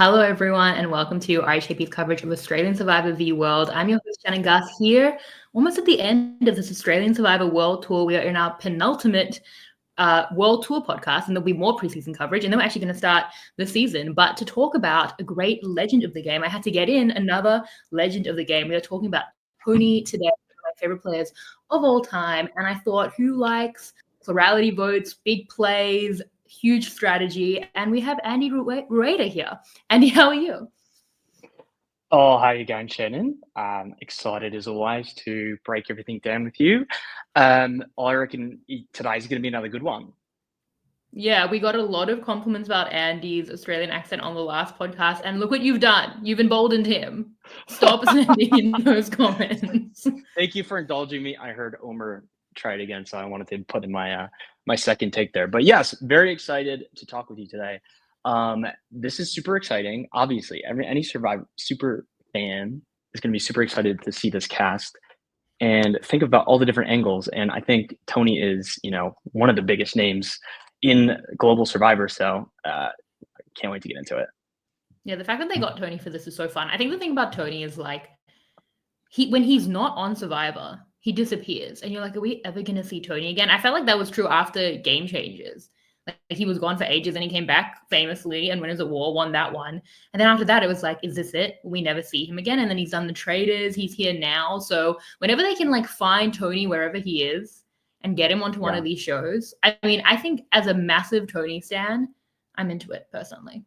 Hello, everyone, and welcome to RHAP's coverage of Australian Survivor v World. I'm your host, Shannon Guss, here almost at the end of this Australian Survivor World Tour. We are in our penultimate World Tour podcast, and there'll be more preseason coverage, and then we're actually going to start the season. But to talk about a great legend of the game, I had to get in another legend of the game. We are talking about Tony today, one of my favorite players of all time, and I thought, who likes plurality votes, big plays, huge strategy? And we have Andy Rueda here. Andy, how are you? Oh, how are you going, Shannon? Excited as always to break everything down with you. I reckon today's going to be another good one. Yeah, we got a lot of compliments about Andy's Australian accent on the last podcast, and look what you've done. You've emboldened him. Stop sending in those comments. Thank you for indulging me. I heard Omer try it again, so I wanted to put in my my second take there. But yes, very excited to talk with you today. This is super exciting. Obviously, any Survivor super fan is going to be super excited to see this cast and think about all the different angles. And I think Tony is, one of the biggest names in global Survivor. So can't wait to get into it. Yeah, the fact that they got Tony for this is so fun. I think the thing about Tony is like when he's not on Survivor, he disappears, and you're like, are we ever gonna see Tony again? I felt like that was true after Game Changers. Like he was gone for ages, and he came back famously and Winners at War, won that one. And then after that, it was like, is this it? We never see him again. And then he's done the Traders. He's here now. So whenever they can like find Tony wherever he is and get him onto one of these shows, I mean, I think as a massive Tony stan, I'm into it personally.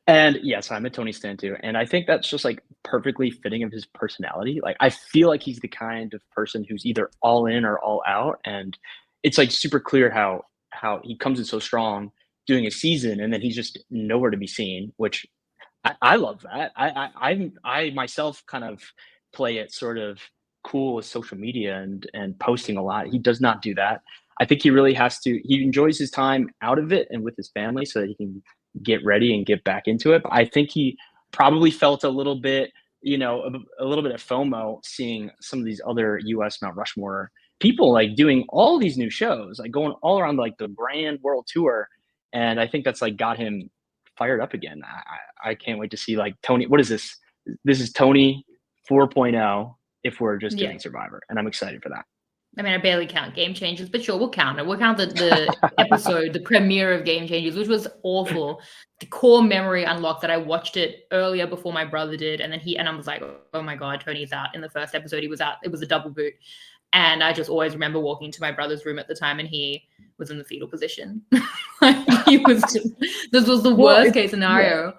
And yes, I'm a Tony stan too. And I think that's just like perfectly fitting of his personality. Like I feel like he's the kind of person who's either all in or all out. And it's like super clear how he comes in so strong doing a season and then he's just nowhere to be seen, which I love that. I myself kind of play it sort of cool with social media and posting a lot. He does not do that. I think he really has to, he enjoys his time out of it and with his family so that he can get ready and get back into it. But I think he probably felt a little bit, a little bit of FOMO seeing some of these other US Mount Rushmore people like doing all these new shows, like going all around like the grand world tour. And I think that's like got him fired up again. I can't wait to see like Tony. What is this? This is Tony 4.0 if we're just doing Survivor. And I'm excited for that. I mean, I barely count Game Changers, but sure, we'll count it. We'll count the episode, the premiere of Game Changers, which was awful. The core memory unlocked that I watched it earlier before my brother did. And then I was like, oh my God, Tony's out. In the first episode, he was out. It was a double boot. And I just always remember walking to my brother's room at the time and he was in the fetal position. This was the worst case scenario.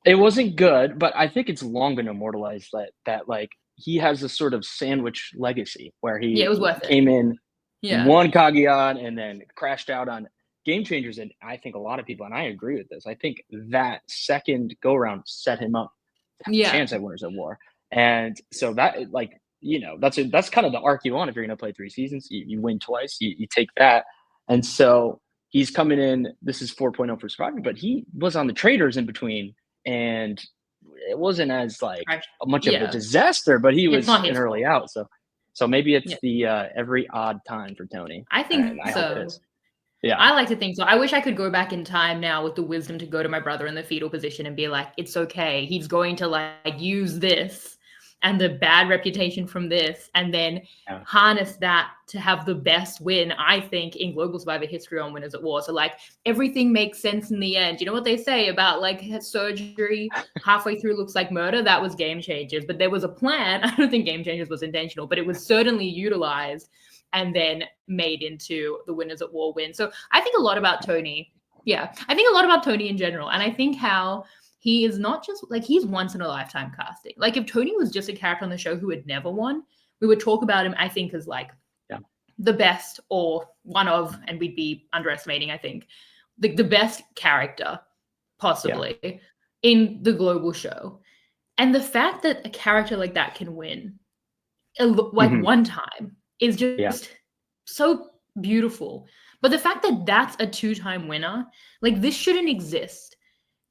Yeah. It wasn't good, but I think it's long been immortalized that like he has this sort of sandwich legacy where he it was worth came it. in, won Kagion, and then crashed out on Game Changers. And I think a lot of people, and I agree with this, I think that second go around set him up to have a chance at Winners at War. And so that like, that's kind of the arc you want if you're going to play 3 seasons. You win twice, you take that. And so he's coming in, this is 4.0 for Survivor, but he was on the Traders in between, and it wasn't as like much of a disaster, but he was an early out. So maybe it's the every odd time for Tony. I think so. Yeah, I like to think so. I wish I could go back in time now with the wisdom to go to my brother in the fetal position and be like, it's okay. He's going to like use this and the bad reputation from this, and then harness that to have the best win, I think, in global Survivor history on Winners at War. So like everything makes sense in the end. You know what they say about like surgery halfway through looks like murder? That was Game Changers, but there was a plan. I don't think Game Changers was intentional, but it was certainly utilized and then made into the Winners at War win. So I think a lot about Tony. Yeah, I think a lot about Tony in general. And I think how he is not just like, he's once in a lifetime casting. Like if Tony was just a character on the show who had never won, we would talk about him, I think, as like the best or one of, and we'd be underestimating, I think, the best character possibly in the global show. And the fact that a character like that can win like one time is just so beautiful. But the fact that that's a 2-time winner, like this shouldn't exist.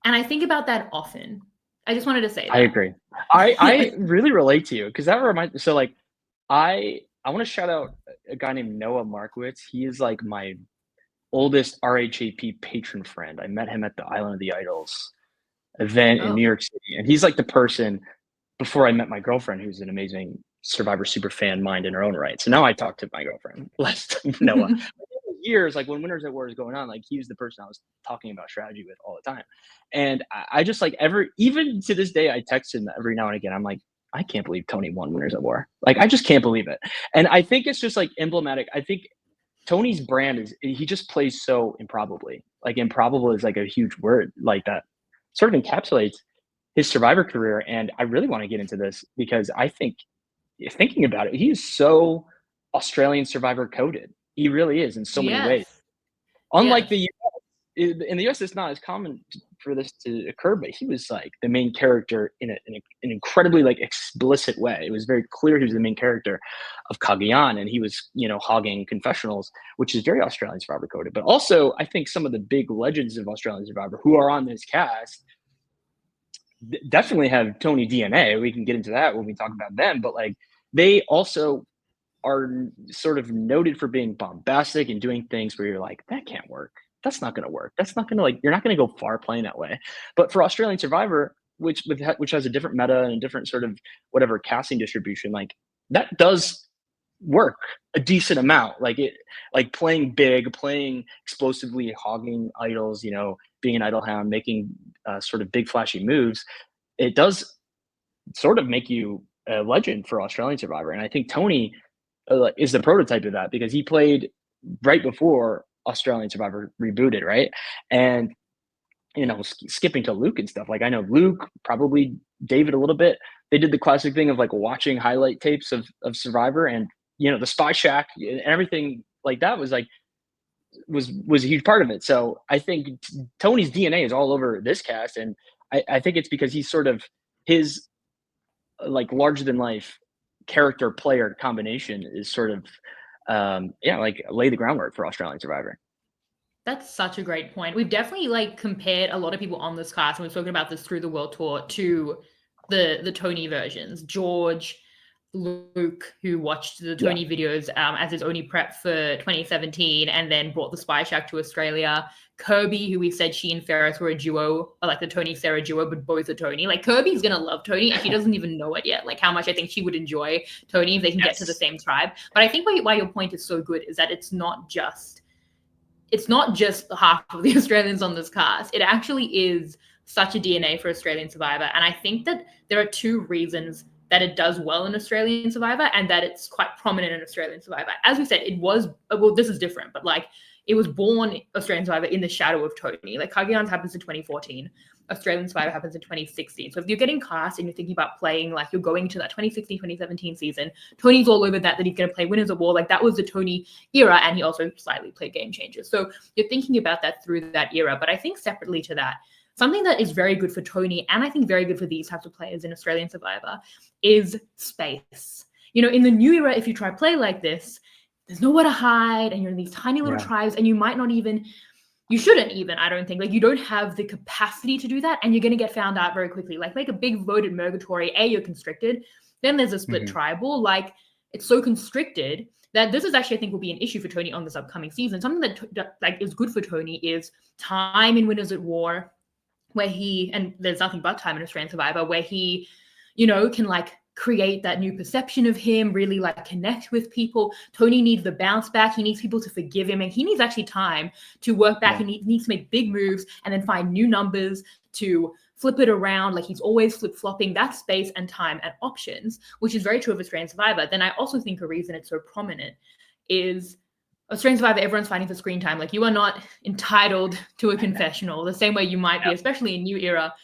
And I think about that often. I just wanted to say that. I agree. I really relate to you because that reminds me. So like, I want to shout out a guy named Noah Markowitz. He is like my oldest RHAP patron friend. I met him at the Island of the Idols event in New York City. And he's like the person before I met my girlfriend, who's an amazing Survivor super fan mind in her own right. So now I talk to my girlfriend, less Noah. Years, like when Winners at War is going on, like he was the person I was talking about strategy with all the time. And I just like even to this day, I text him every now and again. I'm like, I can't believe Tony won Winners at War. Like, I just can't believe it. And I think it's just like emblematic. I think Tony's brand is he just plays so improbably. Like improbable is like a huge word like that sort of encapsulates his Survivor career. And I really want to get into this because I think thinking about it, he is so Australian Survivor coded. He really is in so many ways. Unlike the US, in the US, it's not as common for this to occur, but he was like the main character in an incredibly like explicit way. It was very clear he was the main character of Cagayan, and he was, you know, hogging confessionals, which is very Australian Survivor coded. But also, I think some of the big legends of Australian Survivor who are on this cast definitely have Tony DNA. We can get into that when we talk about them, but like they also are sort of noted for being bombastic and doing things where you're like, that can't work. That's not going to work. That's not going to like, you're not going to go far playing that way. But for Australian Survivor, which has a different meta and a different sort of whatever casting distribution, like that does work a decent amount. Like playing big, playing explosively, hogging idols, you know, being an idol hound, making sort of big flashy moves. It does sort of make you a legend for Australian Survivor. And I think Tony is the prototype of that because he played right before Australian Survivor rebooted, right? And, you know, skipping to Luke and stuff. Like I know Luke, probably David a little bit. They did the classic thing of like watching highlight tapes of Survivor, and, you know, the Spy Shack and everything like that was like, was a huge part of it. So I think Tony's DNA is all over this cast. And I think it's because he's sort of his like larger than life character player combination is sort of like lay the groundwork for Australian Survivor. That's such a great point. We've definitely like compared a lot of people on this cast, and we've spoken about this through the World Tour, to the Tony versions. George, Luke, who watched the Tony videos as his only prep for 2017 and then brought the Spy Shack to Australia. Kirby, who we said she and Ferris were a duo, or like the Tony Sarah duo, but both are Tony. Like Kirby's gonna love Tony, and she doesn't even know it yet. Like how much I think she would enjoy Tony if they can get to the same tribe. But I think why your point is so good is that it's not just half of the Australians on this cast. It actually is such a DNA for Australian Survivor, and I think that there are two reasons that it does well in Australian Survivor and that it's quite prominent in Australian Survivor. As we said, it was, well, this is different, but like it was born Australian Survivor in the shadow of Tony. Like Cagayan's happens in 2014. Australian Survivor happens in 2016. So if you're getting cast and you're thinking about playing, like you're going to that 2016, 2017 season, Tony's all over that he's going to play Winners at War. Like that was the Tony era. And he also slightly played Game Changers. So you're thinking about that through that era. But I think separately to that, something that is very good for Tony, and I think very good for these types of players in Australian Survivor, is space. You know, in the new era, if you try to play like this, there's nowhere to hide, and you're in these tiny little tribes, and you might not even, you shouldn't even, I don't think, like you don't have the capacity to do that, and you're going to get found out very quickly. Like make a big voted Murgatory, you're constricted, then there's a split tribal, like it's so constricted that this is actually, I think, will be an issue for Tony on this upcoming season. Something that like is good for Tony is time in Winners at War, where he, and there's nothing but time in Australian Survivor, where he, you know, can like create that new perception of him, really like connect with people. Tony needs the bounce back. He needs people to forgive him, and he needs actually time to work back. He needs to make big moves and then find new numbers to flip it around. Like he's always flip-flopping that space and time and options, which is very true of Australian Survivor. Then I also think a reason it's so prominent is Australian Survivor, everyone's fighting for screen time. Like you are not entitled to a confessional the same way you might be, especially in new era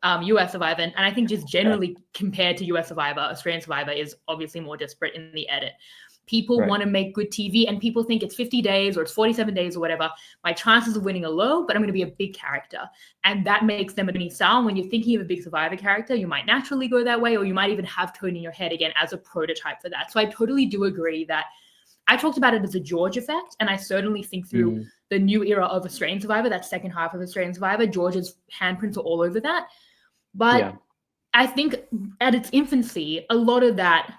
US Survivor. And I think just generally compared to US Survivor, Australian Survivor is obviously more disparate in the edit. People want to make good TV, and people think it's 50 days or it's 47 days or whatever. My chances of winning are low, but I'm going to be a big character. And that makes them a Tony style. When you're thinking of a big Survivor character, you might naturally go that way, or you might even have Tony in your head again as a prototype for that. So I totally do agree that I talked about it as a George effect, and I certainly think through the new era of Australian Survivor, that second half of Australian Survivor, George's handprints are all over that. But I think at its infancy, a lot of that,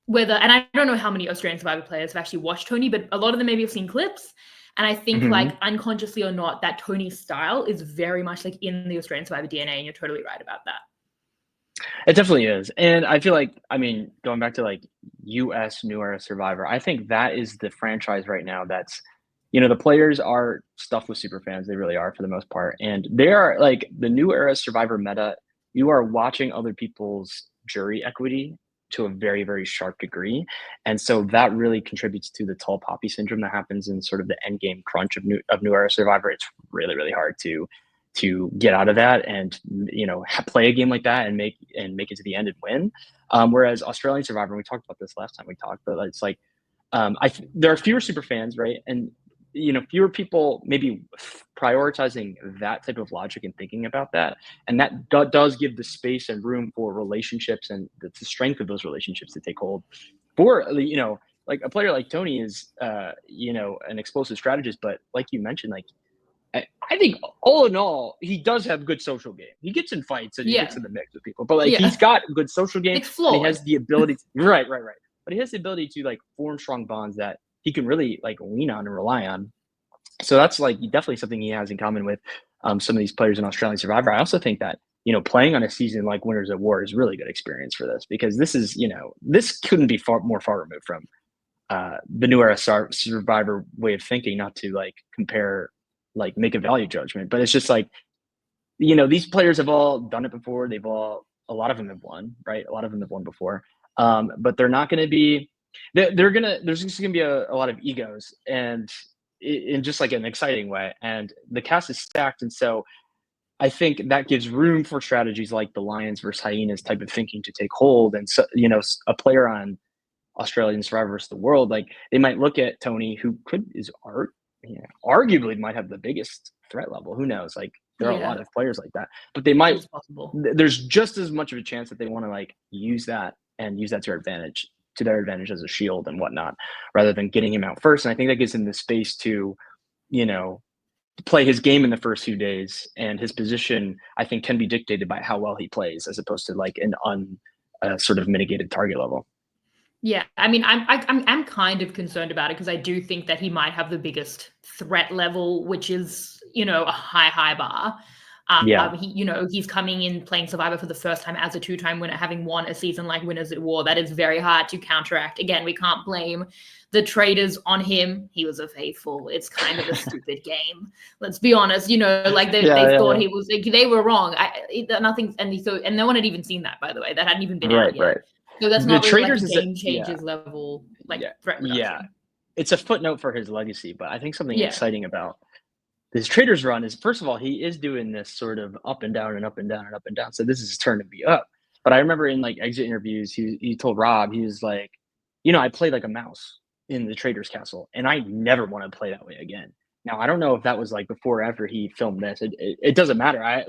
and I don't know how many Australian Survivor players have actually watched Tony, but a lot of them maybe have seen clips, And I think like unconsciously or not, that Tony style is very much like in the Australian Survivor DNA, and you're totally right about that. It definitely is. And I feel like, I mean, going back to like US New Era Survivor, I think that is the franchise right now that's, the players are stuffed with super fans. They really are for the most part. And they are like the New Era Survivor meta. You are watching other people's jury equity to a very, very sharp degree. And so that really contributes to the tall poppy syndrome that happens in sort of the end game crunch of New Era Survivor. It's really, really hard to get out of that and play a game like that and make it to the end and win. Whereas Australian Survivor, we talked about this last time we talked, but it's like there are fewer super fans, right? And fewer people maybe prioritizing that type of logic and thinking about that, and that does give the space and room for relationships and the strength of those relationships to take hold. For like a player like Tony is an explosive strategist, but like you mentioned, like I think all in all, he does have good social game. He gets in fights and he gets in the mix with people, but like he's got good social game. And he has the ability right. But he has the ability to like form strong bonds that he can really like lean on and rely on. So that's like definitely something he has in common with some of these players in Australian Survivor. I also think that, playing on a season like Winners at War is a really good experience for this, because this is, this couldn't be far removed from the New Era Survivor way of thinking, not to like compare, like make a value judgment, but it's just like, these players have all done it before. A lot of them have won, right? A lot of them have won before. But they're not going to be, there's just going to be a lot of egos, and in just like an exciting way. And the cast is stacked. And so I think that gives room for strategies like the Lions versus Hyenas type of thinking to take hold. And so, a player on Australian Survivor versus the World, like they might look at Tony, who arguably might have the biggest threat level. Who knows? Like there are a lot of players like that, but they might, there's just as much of a chance that they want to like use that to their advantage as a shield and whatnot, rather than getting him out first. And I think that gives him the space to, play his game in the first few days, and his position, I think, can be dictated by how well he plays, as opposed to like an sort of mitigated target level. Yeah, I mean, I'm kind of concerned about it, because I do think that he might have the biggest threat level, which is, a high bar. He's coming in playing Survivor for the first time as a 2-time winner, having won a season like Winners at War. That is very hard to counteract. Again, we can't blame the traders on him. He was a faithful. It's kind of a stupid game. Let's be honest. Like they thought he was. Like, they were wrong. Nothing, and no one had even seen that, by the way. That hadn't even been out yet. Right. So that's not really like game changers level threat reduction. Yeah, it's a footnote for his legacy, but I think something exciting about this Traders run is, first of all, he is doing this sort of up and down and up and down and up and down. So this is his turn to be up. But I remember in like exit interviews, he told Rob, he was like, I played like a mouse in the Traders Castle, and I never want to play that way again. Now, I don't know if that was like before or after he filmed this. It doesn't matter.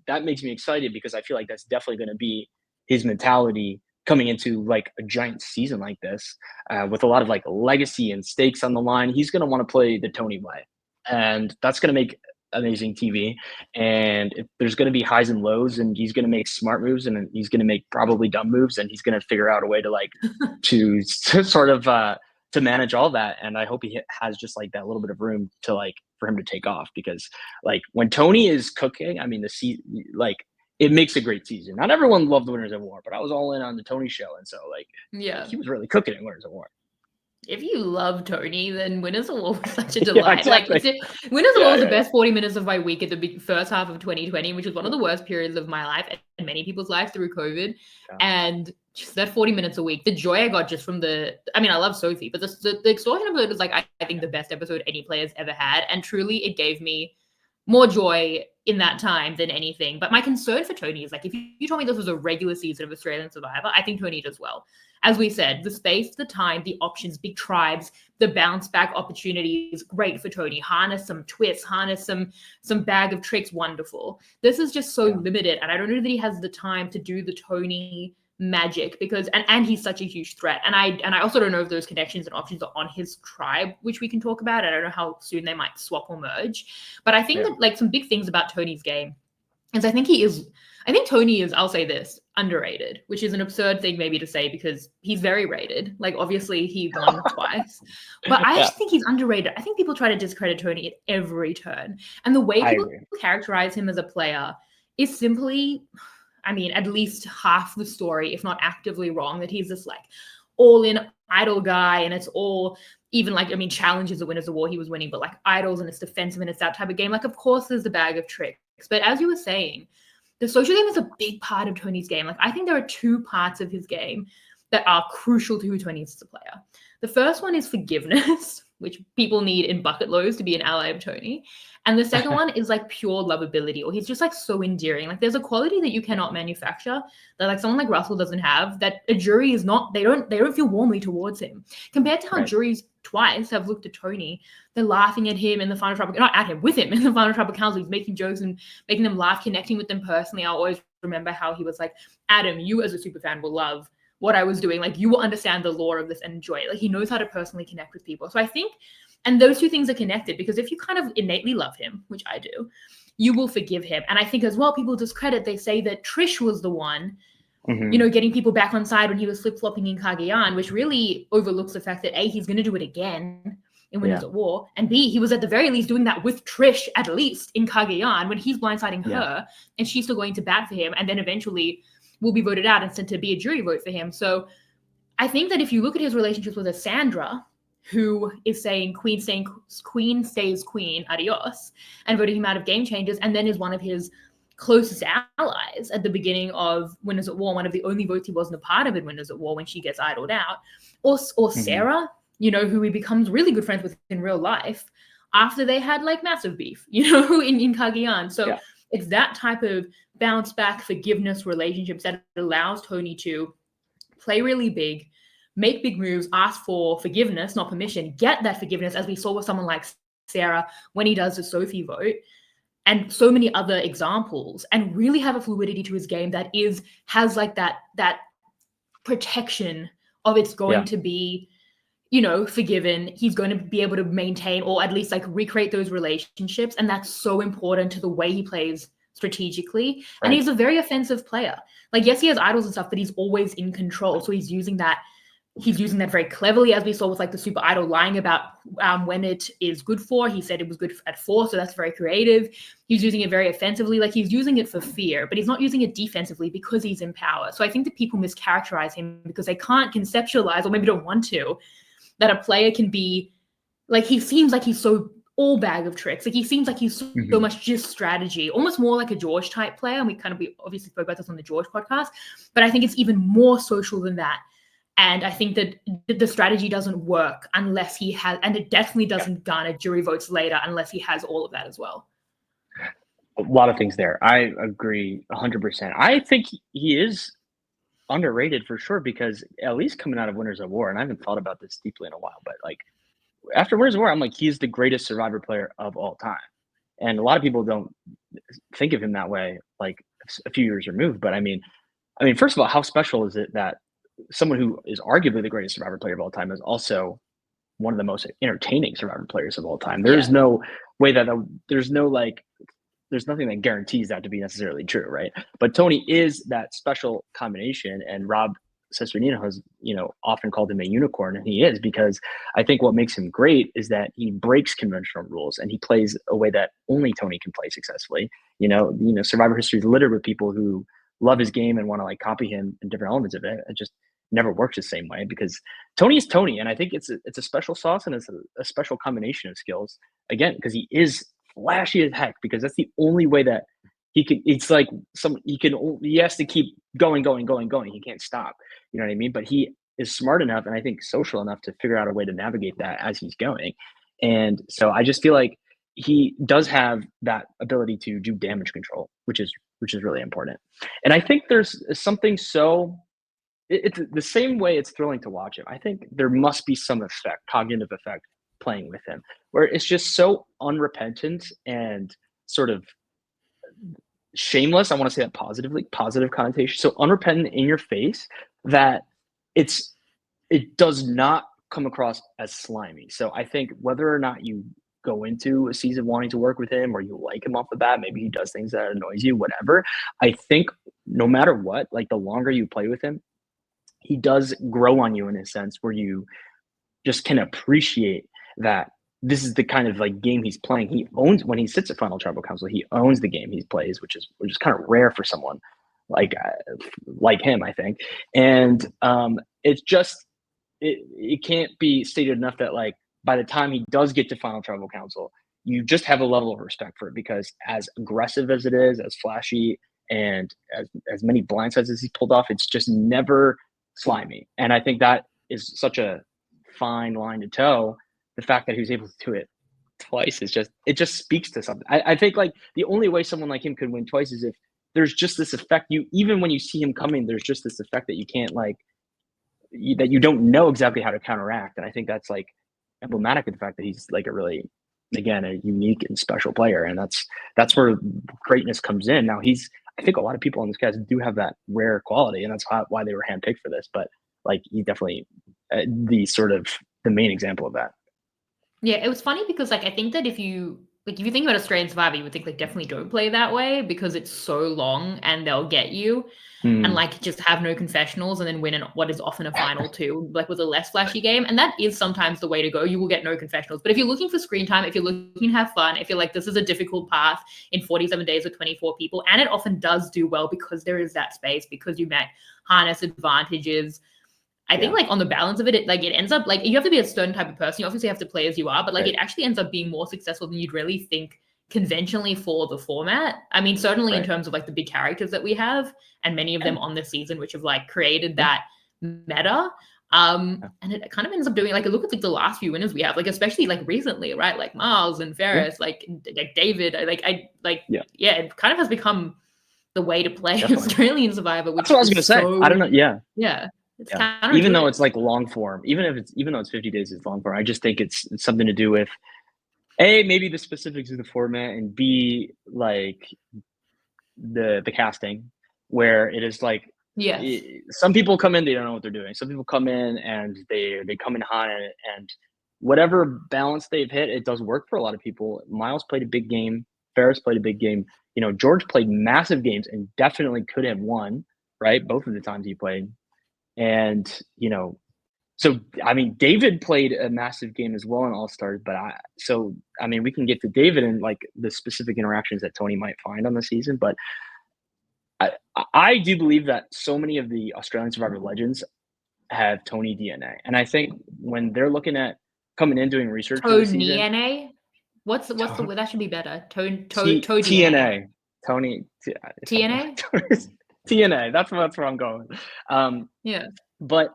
That makes me excited, because I feel like that's definitely going to be his mentality coming into like a giant season like this, with a lot of like legacy and stakes on the line. He's going to want to play the Tony way, and that's going to make amazing TV. And there's going to be highs and lows, and he's going to make smart moves, and he's going to make probably dumb moves, and he's going to figure out a way to like to sort of to manage all that. And I hope he has just like that little bit of room to like for him to take off, because like when Tony is cooking, I mean it makes a great season. Not everyone loved Winners at War, but I was all in on the Tony show, and so he was really cooking in Winners at War. If you love Tony, then Winners at War was such a delight. Exactly. Like Winners at War was the best 40 minutes of my week at the first half of 2020, which was one of the worst periods of my life and many people's lives through COVID. Yeah. And just that 40 minutes a week, the joy I got just from I love Sophie, but the extortion episode was like, I think the best episode any player's ever had. And truly it gave me more joy in that time than anything. But my concern for Tony is like, if you told me this was a regular season of Australian Survivor, I think Tony does well. As we said, the space, the time, the options, big tribes, the bounce back opportunities, great for Tony. Harness some twists, harness some bag of tricks, wonderful. This is just so limited, and I don't know that he has the time to do the Tony magic, because and he's such a huge threat. And I also don't know if those connections and options are on his tribe, which we can talk about. I don't know how soon they might swap or merge. But I think that like some big things about Tony's game is I think Tony is, I'll say this, underrated, which is an absurd thing maybe to say because he's very rated. Like, obviously he won twice, but I actually think he's underrated. I think people try to discredit Tony at every turn. And the way people characterize him as a player is simply, I mean, at least half the story, if not actively wrong, that he's this like all-in idol guy, and it's all even like, I mean, challenges the Winners of War he was winning, but like idols and it's defensive and it's that type of game. Like, of course there's the bag of tricks, but as you were saying, the social game is a big part of Tony's game. Like, I think there are two parts of his game that are crucial to who Tony is as a player. The first one is forgiveness, which people need in bucket loads to be an ally of Tony. And the second one is like pure lovability, or he's just like so endearing. Like, there's a quality that you cannot manufacture that like someone like Russell doesn't have, that a jury is not, they don't feel warmly towards him. Compared to how juries twice have looked at Tony, they're laughing at him in the Final Tribal, not at him, with him in the Final Tribal Council. He's making jokes and making them laugh, connecting with them personally. I'll always remember how he was like, Adam, you as a super fan will love what I was doing. Like, you will understand the lore of this and enjoy it. Like, he knows how to personally connect with people. So I think, and those two things are connected, because if you kind of innately love him, which I do, you will forgive him. And I think as well, people discredit, they say that Trish was the one, you know, getting people back on side when he was flip-flopping in Cagayan, which really overlooks the fact that A, he's going to do it again in Winners at War, and B, he was at the very least doing that with Trish, at least in Cagayan, when he's blindsiding her, and she's still going to bat for him, and then eventually will be voted out and sent to be a jury vote for him. So I think that if you look at his relationships with Sandra, who is saying queen stays queen, adios, and voting him out of Game Changers, and then is one of his closest allies at the beginning of Winners at War, one of the only votes he wasn't a part of in Winners at War when she gets idled out, or Sarah, you know, who he becomes really good friends with in real life after they had like massive beef, you know, in Cagayan. So it's that type of bounce back forgiveness relationships that allows Tony to play really big, make big moves, ask for forgiveness, not permission, get that forgiveness, as we saw with someone like Sarah when he does the Sophie vote, and so many other examples, and really have a fluidity to his game that has like that protection of it's going to be, you know, forgiven. He's going to be able to maintain, or at least like recreate those relationships. And that's so important to the way he plays strategically. And he's a very offensive player. Like, yes, he has idols and stuff, but he's always in control. So he's using that very cleverly, as we saw with like the super idol lying about when it is good for. He said it was good at 4, so that's very creative. He's using it very offensively, like he's using it for fear, but he's not using it defensively because he's in power. So I think that people mischaracterize him because they can't conceptualize, or maybe don't want to, that a player can be like, he seems like he's so all bag of tricks. Like, he seems like he's so much just strategy, almost more like a George type player. And we obviously spoke about this on the George podcast, but I think it's even more social than that. And I think that the strategy doesn't work unless he has, and it definitely doesn't garner jury votes later unless he has all of that as well. A lot of things there. I agree 100%. I think he is underrated for sure, because at least coming out of Winners of War, and I haven't thought about this deeply in a while, but like after Winners of War, I'm like, he's the greatest Survivor player of all time. And a lot of people don't think of him that way, like a few years removed. But I mean, first of all, how special is it that someone who is arguably the greatest Survivor player of all time is also one of the most entertaining Survivor players of all time? There's no way that there's nothing that guarantees that to be necessarily true, right? But Tony is that special combination, and Rob Cesternino has, often called him a unicorn, and he is, because I think what makes him great is that he breaks conventional rules and he plays a way that only Tony can play successfully. Survivor history is littered with people who love his game and want to like copy him in different elements of it. It just never works the same way, because Tony is Tony, and I think it's a special sauce, and it's a special combination of skills. Again, because he is flashy as heck, because that's the only way that he can. It's like he has to keep going. He can't stop. You know what I mean? But he is smart enough, and I think social enough, to figure out a way to navigate that as he's going. And so I just feel like he does have that ability to do damage control, which is really important. And I think there's something it's the same way it's thrilling to watch him. I think there must be some cognitive effect playing with him, where it's just so unrepentant and sort of shameless. I want to say that positive connotation. So unrepentant, in your face, that it does not come across as slimy. So I think whether or not you go into a season wanting to work with him, or you like him off the bat. Maybe he does things that annoys you, whatever. I think no matter what, like the longer you play with him, he does grow on you in a sense where you just can appreciate that this is the kind of like game he's playing. He owns, when he sits at Final Tribal Council, he owns the game he plays, which is kind of rare for someone like him, I think. And it's just, it can't be stated enough that like by the time he does get to Final Tribal Council, you just have a level of respect for it, because as aggressive as it is, as flashy, and as many blindsides as he's pulled off, it's just never slimy. And I think that is such a fine line to toe. The fact that he was able to do it twice is just, it just speaks to something. I think like the only way someone like him could win twice is if there's just this effect. You, even when you see him coming, there's just this effect that you can't like, that you don't know exactly how to counteract. And I think that's like emblematic of the fact that he's like a really, again, a unique and special player. And that's where greatness comes in. Now I think a lot of people on this cast do have that rare quality, and that's why they were handpicked for this. But like, he definitely the main example of that. Yeah, it was funny because like I think that if you think about Australian Survivor, you would think like definitely don't play that way because it's so long and they'll get you and like just have no confessionals and then win what is often a final two, like with a less flashy game. And that is sometimes the way to go. You will get no confessionals. But if you're looking for screen time, if you're looking to have fun, if you're like, this is a difficult path in 47 days with 24 people, and it often does do well because there is that space, because you might harness advantages. I think like on the balance of it, it ends up like you have to be a certain type of person. You obviously have to play as you are, but like it actually ends up being more successful than you'd really think conventionally for the format. I mean, certainly in terms of like the big characters that we have and many of them on this season, which have like created that meta. And it kind of ends up doing like, look at like the last few winners we have, like especially like recently, right? Like Miles and Ferris, like David, it kind of has become the way to play Australian Survivor. Which that's what I was going to say. I don't know. Yeah. Even though it's like long form, even though it's 50 days, it's long form. I just think it's something to do with A, maybe the specifics of the format, and B, like the casting, where it is like, some people come in, they don't know what they're doing. Some people come in and they come in hot, and whatever balance they've hit, it does work for a lot of people. Miles played a big game. Ferris played a big game. You know, George played massive games and definitely could have won, right? Both of the times he played. And, you know, so, I mean, David played a massive game as well in All-Stars, but we can get to David and like the specific interactions that Tony might find on the season, but I do believe that so many of the Australian Survivor legends have Tony DNA. And I think when they're looking at coming in doing research for the season, DNA? What's the word? That should be better. TNA. Tony TNA? TNA. That's where I'm going. But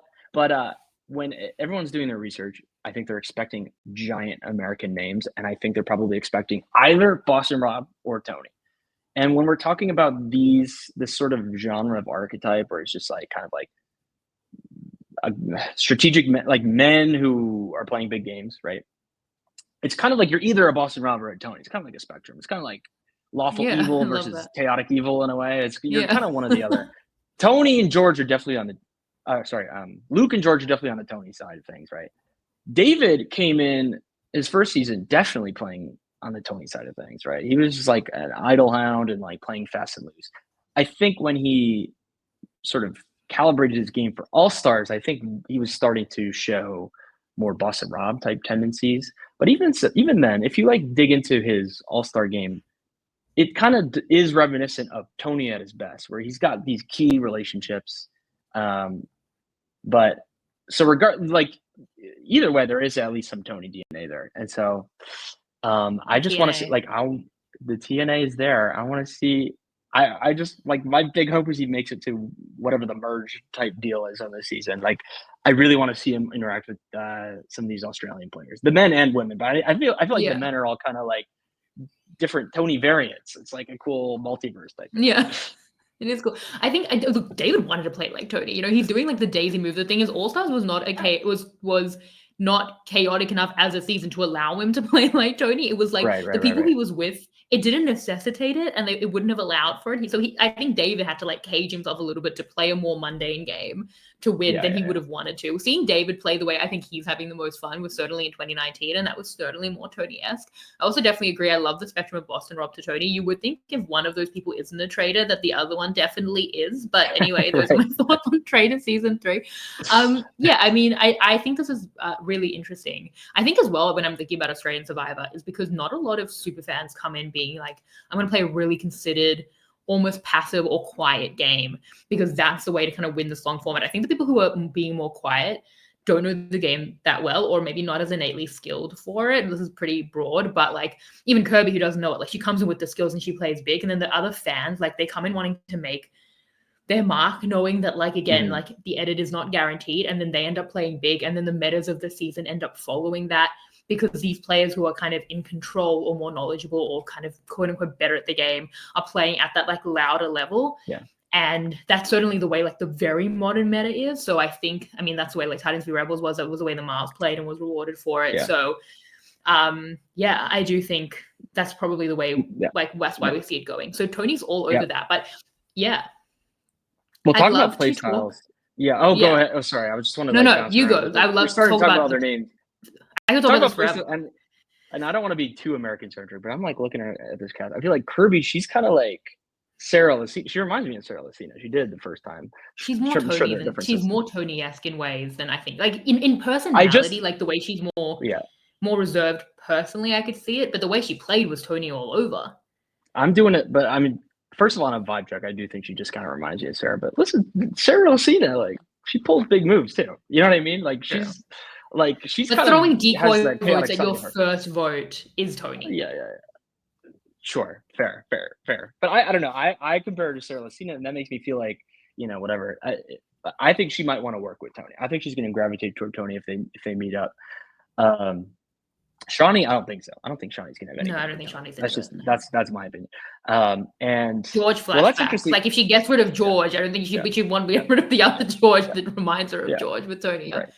when everyone's doing their research, I think they're expecting giant American names, and I think they're probably expecting either Boston Rob or Tony. And when we're talking about this sort of genre of archetype, where it's just like kind of like a strategic like men who are playing big games, right? It's kind of like you're either a Boston Rob or a Tony. It's kind of like a spectrum. It's kind of like lawful evil versus chaotic evil in a way. You're kind of one or the other. Tony and George are definitely on the Luke and George are definitely on the Tony side of things, right? David came in his first season definitely playing on the Tony side of things, right? He was just like an idle hound and like playing fast and loose. I think when he sort of calibrated his game for All-Stars, I think he was starting to show more Boston Rob type tendencies. But even then, if you like dig into his All-Star game, it kind of is reminiscent of Tony at his best, where he's got these key relationships. But so either way, there is at least some Tony DNA there. And so I just want to see, like, the TNA is there. I want to see, I just, like, my big hope is he makes it to whatever the merge type deal is on this season. Like, I really want to see him interact with some of these Australian players, the men and women. But I feel like the men are all kind of like different Tony variants. It's like a cool multiverse type. Yeah. It is cool. I think look, David wanted to play like Tony. You know, he's doing like the Daisy move. The thing is, All Stars was not was not chaotic enough as a season to allow him to play like Tony. It was like the people he was with, it didn't necessitate it, and it wouldn't have allowed for it. I think David had to like cage himself a little bit to play a more mundane game to win than he would have wanted to. Seeing David play the way I think he's having the most fun was certainly in 2019, and that was certainly more Tony-esque. I also definitely agree. I love the spectrum of Boston Rob to Tony. You would think if one of those people isn't a traitor, that the other one definitely is. But anyway, those are my thoughts on Traitor season 3. I mean, I think this is really interesting. I think as well, when I'm thinking about Australian Survivor, is because not a lot of super fans come in being like, I'm going to play a really considered, almost passive or quiet game, because that's the way to kind of win this long format. I think the people who are being more quiet don't know the game that well, or maybe not as innately skilled for it. This is pretty broad, but like even Kirby, who doesn't know it, like she comes in with the skills and she plays big. And then the other fans, like they come in wanting to make their mark, knowing that like, again, like the edit is not guaranteed. And then they end up playing big. And then the metas of the season end up following that, because these players who are kind of in control or more knowledgeable or kind of quote unquote better at the game are playing at that like louder level. Yeah. And that's certainly the way like the very modern meta is. So I think, I mean, that's the way like Titans v Rebels was. That was the way the Mars played and was rewarded for it. Yeah. So I do think that's probably the way, like that's why we see it going. So Tony's all over that. But yeah. We'll talk about play styles. Yeah. Oh, go ahead. Oh, sorry. I just wanted to No, you go. I would love to talk about other names. I could talk about this forever. And I don't want to be too American-centric, but I'm like looking at this cast. I feel like Kirby, she's kind of like Sarah Lucina. She reminds me of Sarah Lucina. She did the first time. She's more Tony. She's more Tony-esque in ways than I think. Like in personality, like the way she's more reserved personally, I could see it. But the way she played was Tony all over. I'm doing it, but I mean, first of all, on a vibe check, I do think she just kind of reminds me of Sarah. But listen, Sarah Lucina, like she pulls big moves too. You know what I mean? Like she's. Like she's but throwing decoy votes at your first vote is Tony. Yeah. Sure, fair. But I don't know. I compare her to Sarah Lucina, and that makes me feel like, you know, whatever. I think she might want to work with Tony. I think she's going to gravitate toward Tony if they meet up. Shawnee, I don't think so. I don't think Shawnee's going to have any. No, I don't think Shawnee's. That's my opinion. And George flashbacks. Like if she gets rid of George, I don't think she'd want to get rid of the other George that reminds her of George with Tony. Right.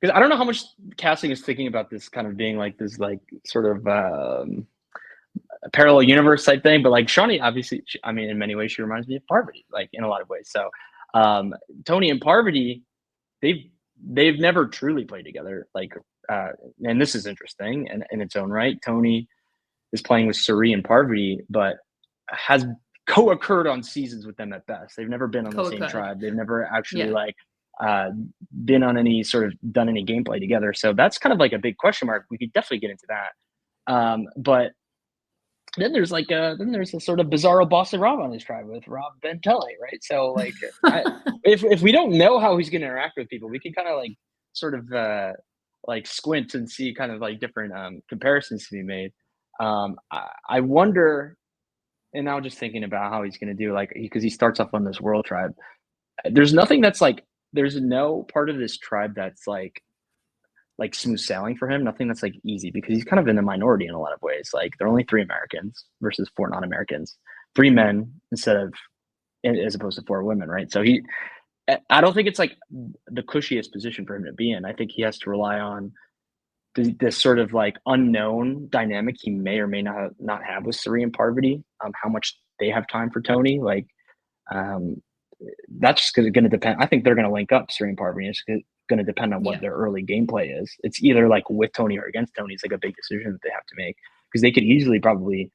Because I don't know how much casting is thinking about this kind of being like this, like sort of a parallel universe type thing. But like Shawnee, obviously, I mean, in many ways, she reminds me of Parvati, like in a lot of ways. So Tony and Parvati, they've never truly played together. Like, and this is interesting and in its own right. Tony is playing with Suri and Parvati, but has co-occurred on seasons with them at best. They've never been on the same tribe. They've never actually been on any sort of done any gameplay together. So that's kind of like a big question mark. We could definitely get into that. But then there's a sort of bizarro Boston Rob on his tribe with Rob Bentelli, right? So like if we don't know how he's going to interact with people, we can kind of like sort of like squint and see kind of like different comparisons to be made. I wonder, and now just thinking about how he's going to do, like, because he starts off on this world tribe. There's nothing that's like, there's no part of this tribe that's like smooth sailing for him. Nothing that's like easy, because he's kind of in the minority in a lot of ways. Like there are only 3 Americans versus 4 non-Americans, 3 men as opposed to 4 women, right? So I don't think it's like the cushiest position for him to be in. I think he has to rely on this sort of like unknown dynamic he may or may not have with Suri and Parvati. How much they have time for Tony, like. That's just going to depend. I think they're going to link up, Suri and Parvati. It's going to depend on what their early gameplay is. It's either like with Tony or against Tony. It's like a big decision that they have to make, because they could easily probably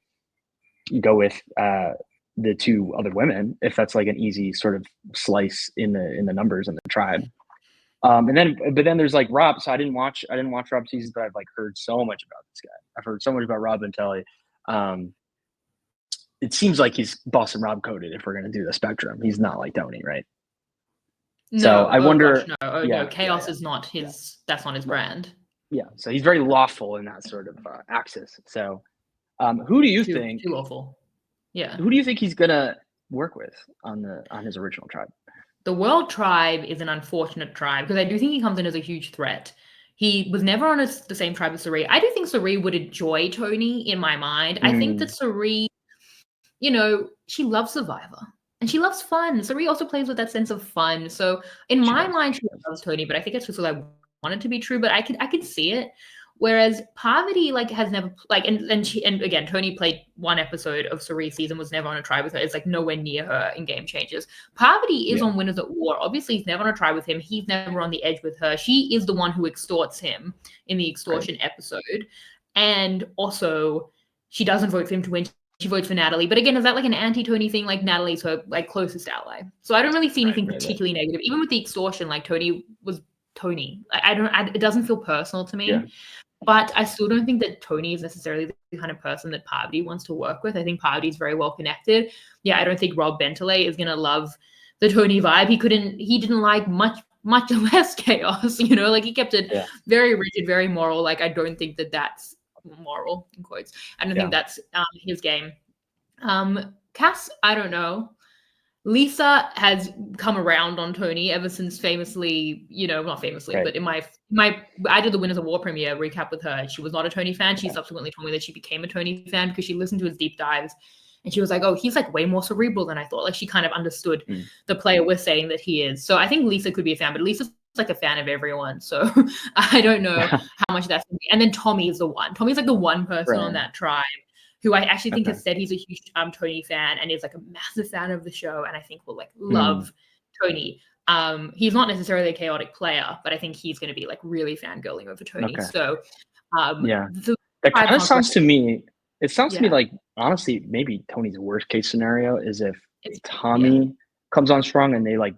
go with the 2 other women if that's like an easy sort of slice in the numbers in the tribe. But then there's like Rob. So I didn't watch Rob seasons, but I've like heard so much about this guy. I've heard so much about Rob Bentelli. It seems like he's Boston Rob coded if we're going to do the spectrum. He's not like Tony, right? No, so I wonder. Gosh, no, Chaos is not his. That's not his brand. Yeah, so he's very lawful in that sort of axis. So, who do you think? Too lawful. Yeah. Who do you think he's gonna work with on his original tribe? The World Tribe is an unfortunate tribe, because I do think he comes in as a huge threat. He was never on the same tribe as Suri. I do think Suri would enjoy Tony in my mind. I think that Suri, you know, she loves Survivor and she loves fun. Suri also plays with that sense of fun. So in my mind, she loves Tony, but I think it's just what I want it to be true. But I could see it. Whereas Parvati like has never like and again Tony played one episode of Cerise and was never on a tribe with her. It's like nowhere near her in Game Changers. Parvati is on Winners at War. Obviously, he's never on a tribe with him. He's never on the edge with her. She is the one who extorts him in the extortion episode, and also she doesn't vote for him to win. She votes for Natalie. But again, is that like an anti-Tony thing? Like Natalie's her like closest ally. So I don't really see anything particularly negative. Even with the extortion, like Tony was Tony. It doesn't feel personal to me. Yeah. But I still don't think that Tony is necessarily the kind of person that Parvati wants to work with. I think Parvati is very well connected. Yeah, I don't think Rob Bentley is going to love the Tony vibe. He didn't like much less chaos, you know, like he kept it very rigid, very moral. Like I don't think that that's moral in quotes. I don't think that's his game. Cass, I don't know. Lisa has come around on Tony ever since famously, you know, not famously, but in my I did the Winners of War premiere recap with her. She was not a Tony fan. She subsequently told me that she became a Tony fan because she listened to his deep dives. And she was like, oh, he's like way more cerebral than I thought. Like she kind of understood the player we're saying that he is. So I think Lisa could be a fan, but Lisa's like a fan of everyone. So I don't know how much that's going to be. And then Tommy is the one. Tommy's like the one person on that tribe who I actually think has said he's a huge Tony fan and is like a massive fan of the show, and I think will like love Tony. He's not necessarily a chaotic player, but I think he's going to be like really fangirling over Tony. So that kind of sounds to me. It sounds to me like honestly, maybe Tony's worst case scenario is if Tommy comes on strong and they like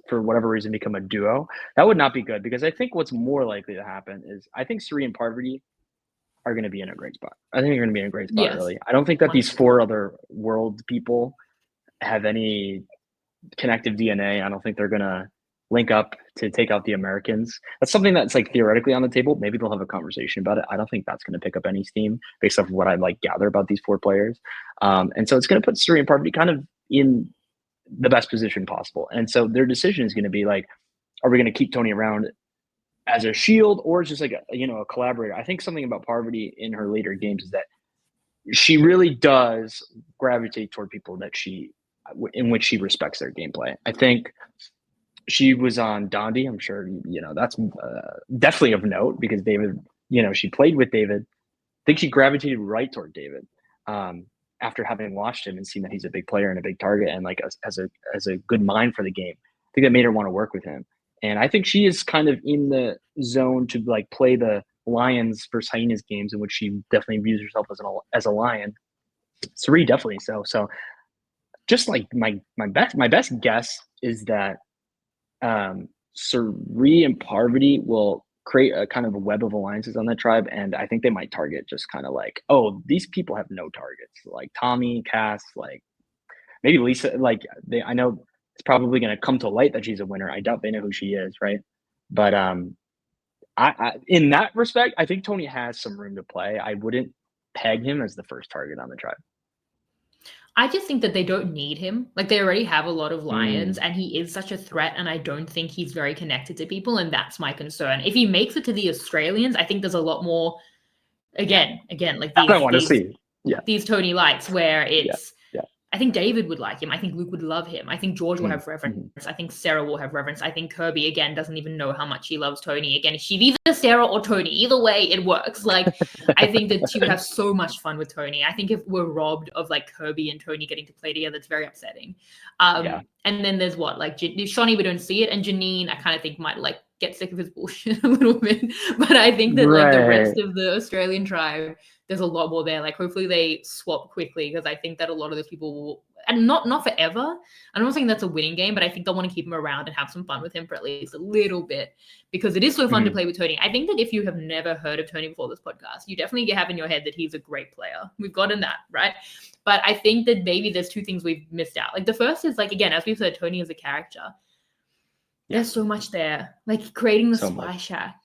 for whatever reason become a duo. That would not be good because I think what's more likely to happen is I think Suri and Parvati are going to be in a great spot. I think they're going to be in a great spot, really. I don't think that these 4 other world people have any connective DNA. I don't think they're going to link up to take out the Americans. That's something that's like theoretically on the table. Maybe they'll have a conversation about it. I don't think that's going to pick up any steam based off of what I like gather about these 4 players. And so it's going to put Suri and Parvati kind of in the best position possible. And so their decision is going to be like, are we going to keep Tony around as a shield or just like a collaborator? I think something about Parvati in her later games is that she really does gravitate toward people that in which she respects their gameplay. I think she was on Dondi. I'm sure, that's definitely of note because David, she played with David. I think she gravitated right toward David after having watched him and seen that he's a big player and a big target and like as a good mind for the game. I think that made her want to work with him. And I think she is kind of in the zone to like play the Lions versus Hyenas games in which she definitely views herself as a lion. Suri definitely so. So just like my best guess is that Suri and Parvati will create a kind of a web of alliances on that tribe, and I think they might target just kind of like, oh, these people have no targets, like Tommy, Cass, like maybe Lisa. Like I know it's probably going to come to light that she's a winner. I doubt they know who she is, right? But I in that respect, I think Tony has some room to play. I wouldn't peg him as the first target on the tribe. I just think that they don't need him. Like they already have a lot of lions and he is such a threat and I don't think he's very connected to people and that's my concern. If he makes it to the Australians, I think there's a lot more, again, like these Tony Lights where it's, I think David would like him. I think Luke would love him. I think George will have reverence. I think Sarah will have reverence. I think Kirby, again, doesn't even know how much she loves Tony. Again, she's either Sarah or Tony. Either way, it works. Like, I think that she would have so much fun with Tony. I think if we're robbed of, like, Kirby and Tony getting to play together, it's very upsetting. And then there's what? Like, Shawnee, we don't see it. And Janine, I kind of think might, like, get sick of his bullshit a little bit. But I think that, like, the rest of the Australian tribe, there's a lot more there. Like, hopefully they swap quickly because I think that a lot of those people will, and not forever. I'm not saying that's a winning game, but I think they'll want to keep him around and have some fun with him for at least a little bit because it is so fun to play with Tony. I think that if you have never heard of Tony before this podcast, you definitely have in your head that he's a great player. We've gotten that, right? But I think that maybe there's 2 things we've missed out. Like the first is like, again, as we've said, Tony is a character. There's so much there. Like creating the spy shack.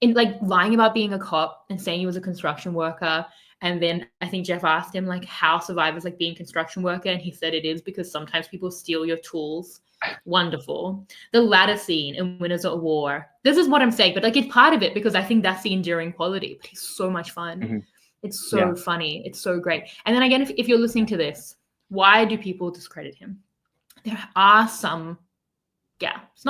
In like lying about being a cop and saying he was a construction worker. And then I think Jeff asked him like how survivors like being construction worker. And he said it is because sometimes people steal your tools. Wonderful. The ladder scene in Winners at War. This is what I'm saying, but like it's part of it because I think that's the enduring quality. But he's so much fun. It's so funny. It's so great. And then again, if you're listening to this, why do people discredit him? There are some gaps,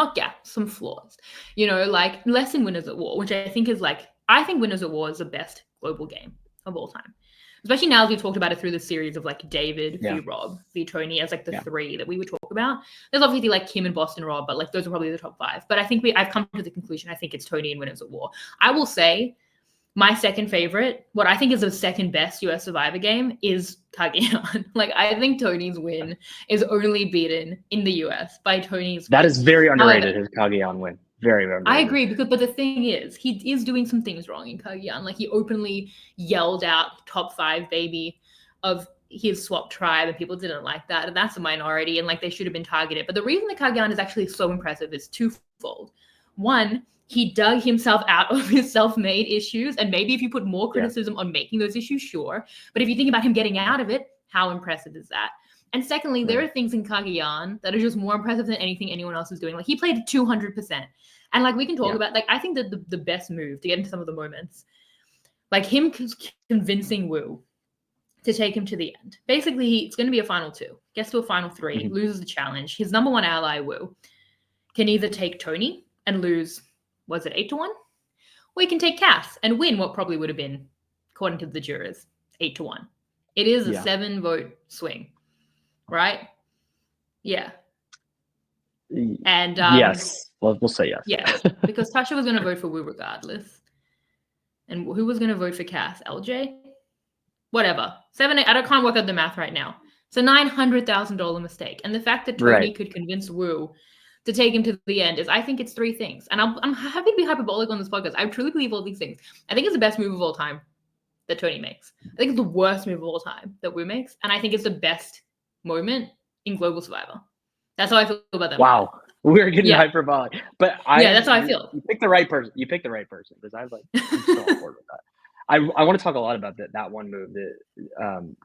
some flaws, like less in Winners at War, which I think is like I think Winners at War is the best global game of all time. Especially now as we've talked about it through the series of like David v Rob v Tony as like the three that we would talk about. There's obviously like Kim and Boston Rob, but like those are probably the top 5. But I think I've come to the conclusion I think it's Tony and Winners at War. I will say my second favorite, what I think is the second best US Survivor game, is Cagayan. Like, I think Tony's win is only beaten in the US by Tony's That win. is very underrated, his Cagayan win. Very underrated. I agree, but the thing is, he is doing some things wrong in Cagayan. Like, he openly yelled out top 5 baby of his swap tribe, and people didn't like that. And that's a minority, and like they should have been targeted. But the reason that Cagayan is actually so impressive is twofold. One, he dug himself out of his self-made issues, and maybe if you put more criticism on making those issues, sure. But if you think about him getting out of it, how impressive is that? And secondly, there are things in Cagayan that are just more impressive than anything anyone else is doing. Like, he played 200%. And like we can talk about, like, I think that the best move to get into some of the moments, like him convincing Wu to take him to the end. Basically, it's going to be a final 2. Gets to a final 3, loses the challenge. His number 1 ally, Wu, can either take Tony and lose, was it 8-1? Or he can take Cass and win what probably would have been, according to the jurors, 8-1. It is a 7-vote swing, right? Yeah. And yes, we'll say yes. Yeah, because Tasha was going to vote for Wu regardless. And who was going to vote for Cass? LJ? Whatever. 7, 8, I can't work out the math right now. It's a $900,000 mistake. And the fact that Tony could convince Wu to take him to the end is, I think it's 3 things. And I'm happy to be hyperbolic on this podcast. I truly believe all these things. I think it's the best move of all time that Tony makes. I think it's the worst move of all time that Wu makes. And I think it's the best moment in Global Survivor. That's how I feel about that. Wow. Moment. We're getting hyperbolic. But that's how I feel. You picked the right person. Because I'm so on board with that. I want to talk a lot about that one move,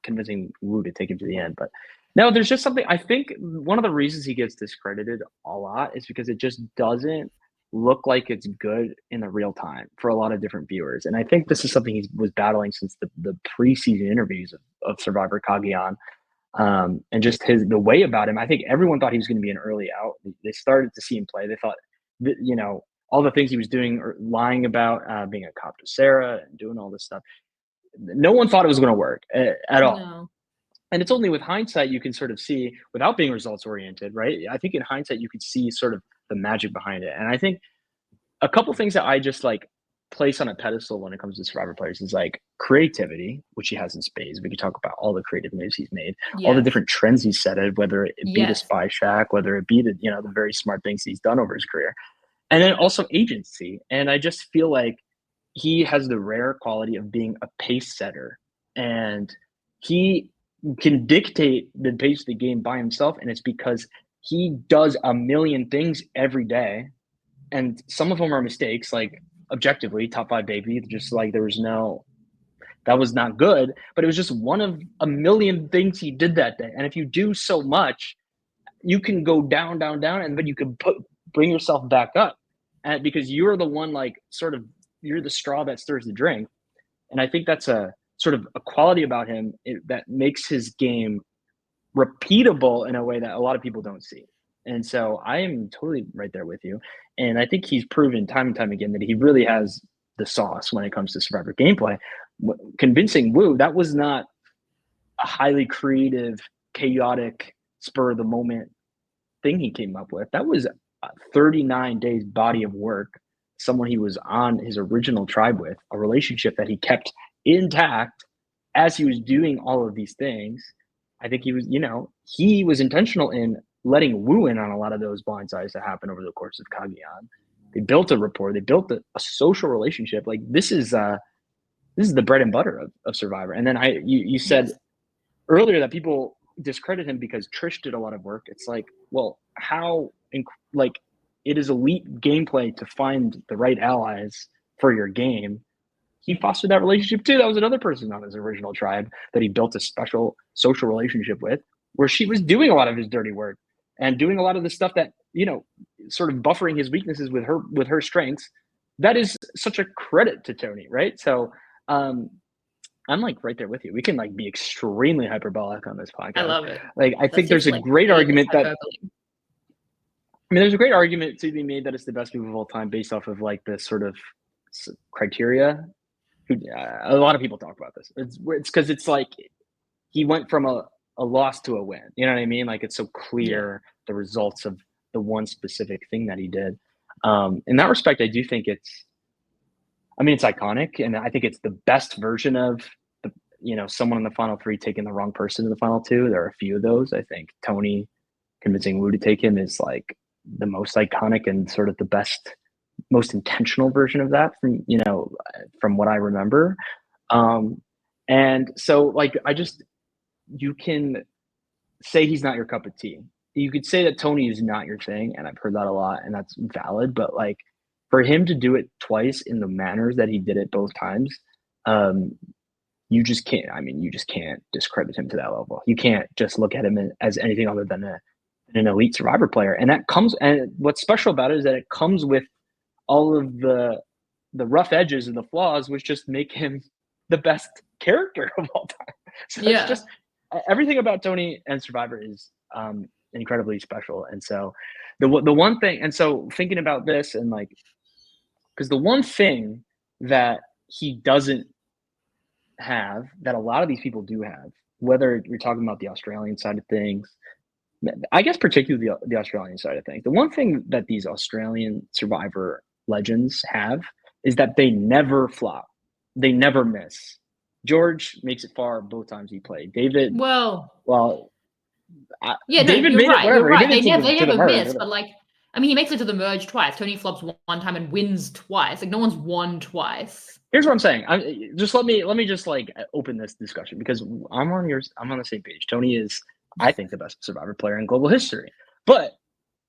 convincing Wu to take him to the end. But no, there's just something. I think one of the reasons he gets discredited a lot is because it just doesn't look like it's good in the real time for a lot of different viewers. And I think this is something he was battling since the preseason interviews of Survivor Cagayan. And just the way about him, I think everyone thought he was going to be an early out. They started to see him play. They thought that, all the things he was doing, or lying about, being a cop to Sarah and doing all this stuff. No one thought it was going to work at all. No. And it's only with hindsight you can sort of see, without being results oriented, right? I think in hindsight you could see sort of the magic behind it. And I think a couple things that I just like place on a pedestal when it comes to Survivor players is like creativity, which he has in spades. We could talk about all the creative moves he's made, all the different trends he's set, whether it be the spy shack, whether it be the very smart things he's done over his career. And then also agency. And I just feel like he has the rare quality of being a pace setter, and he can dictate the pace of the game by himself. And it's because he does a million things every day. And some of them are mistakes, like objectively top 5 baby, just like that was not good, but it was just one of a million things he did that day. And if you do so much, you can go down, and then you can bring yourself back up, and because you're the one, like, sort of, you're the straw that stirs the drink. And I think that's a sort of a quality about him that makes his game repeatable in a way that a lot of people don't see. And so I am totally right there with you. And I think he's proven time and time again that he really has the sauce when it comes to Survivor gameplay. Convincing Wu, that was not a highly creative, chaotic, spur of the moment thing he came up with. That was a 39 days body of work, someone he was on his original tribe with, a relationship that he kept intact as he was doing all of these things. I think he was intentional in letting Wu in on a lot of those blindsides that happened over the course of Cagayan. They built a rapport. They built a social relationship. Like, this is the bread and butter of Survivor. And then you said earlier that people discredit him because Trish did a lot of work. It's like, well, it is elite gameplay to find the right allies for your game. He fostered that relationship too. That was another person on his original tribe that he built a special social relationship with, where she was doing a lot of his dirty work and doing a lot of the stuff that, sort of buffering his weaknesses with her strengths. That is such a credit to Tony, right? So I'm like right there with you. We can like be extremely hyperbolic on this podcast. I love it. Like, I think there's a great argument there's a great argument to be made that it's the best move of all time based off of like the sort of criteria. A lot of people talk about this. It's because it's like he went from a loss to a win. You know what I mean? Like it's so clear the results of the one specific thing that he did. In that respect, I do think it's iconic, and I think it's the best version of someone in the final three taking the wrong person in the final two. There are a few of those. I think Tony convincing Wu to take him is like the most iconic and sort of the best, most intentional version of that from what I remember. And so like you can say he's not your cup of tea. You could say that Tony is not your thing, and I've heard that a lot, and that's valid. But like for him to do it twice in the manners that he did it both times, you just can't. I mean, you just can't discredit him to that level. You can't just look at him as anything other than an elite Survivor player. And what's special about it is that it comes with all of the rough edges and the flaws, which just make him the best character of all time. So it's just everything about Tony and Survivor is incredibly special. And so the one thing, and so thinking about this and like, because the one thing that he doesn't have that a lot of these people do have, whether you're talking about the Australian side of things, I guess particularly the Australian side of things, the one thing that these Australian Survivor legends have is that they never flop. They never miss. George makes it far both times he played. David, David you're made right. it whatever. You're right. They never miss, but like, I mean, he makes it to the merge twice. Tony flops one time and wins twice. Like no one's won twice. Here's what I'm saying. Let me just like open this discussion because I'm on the same page. Tony is, I think, the best Survivor player in global history, but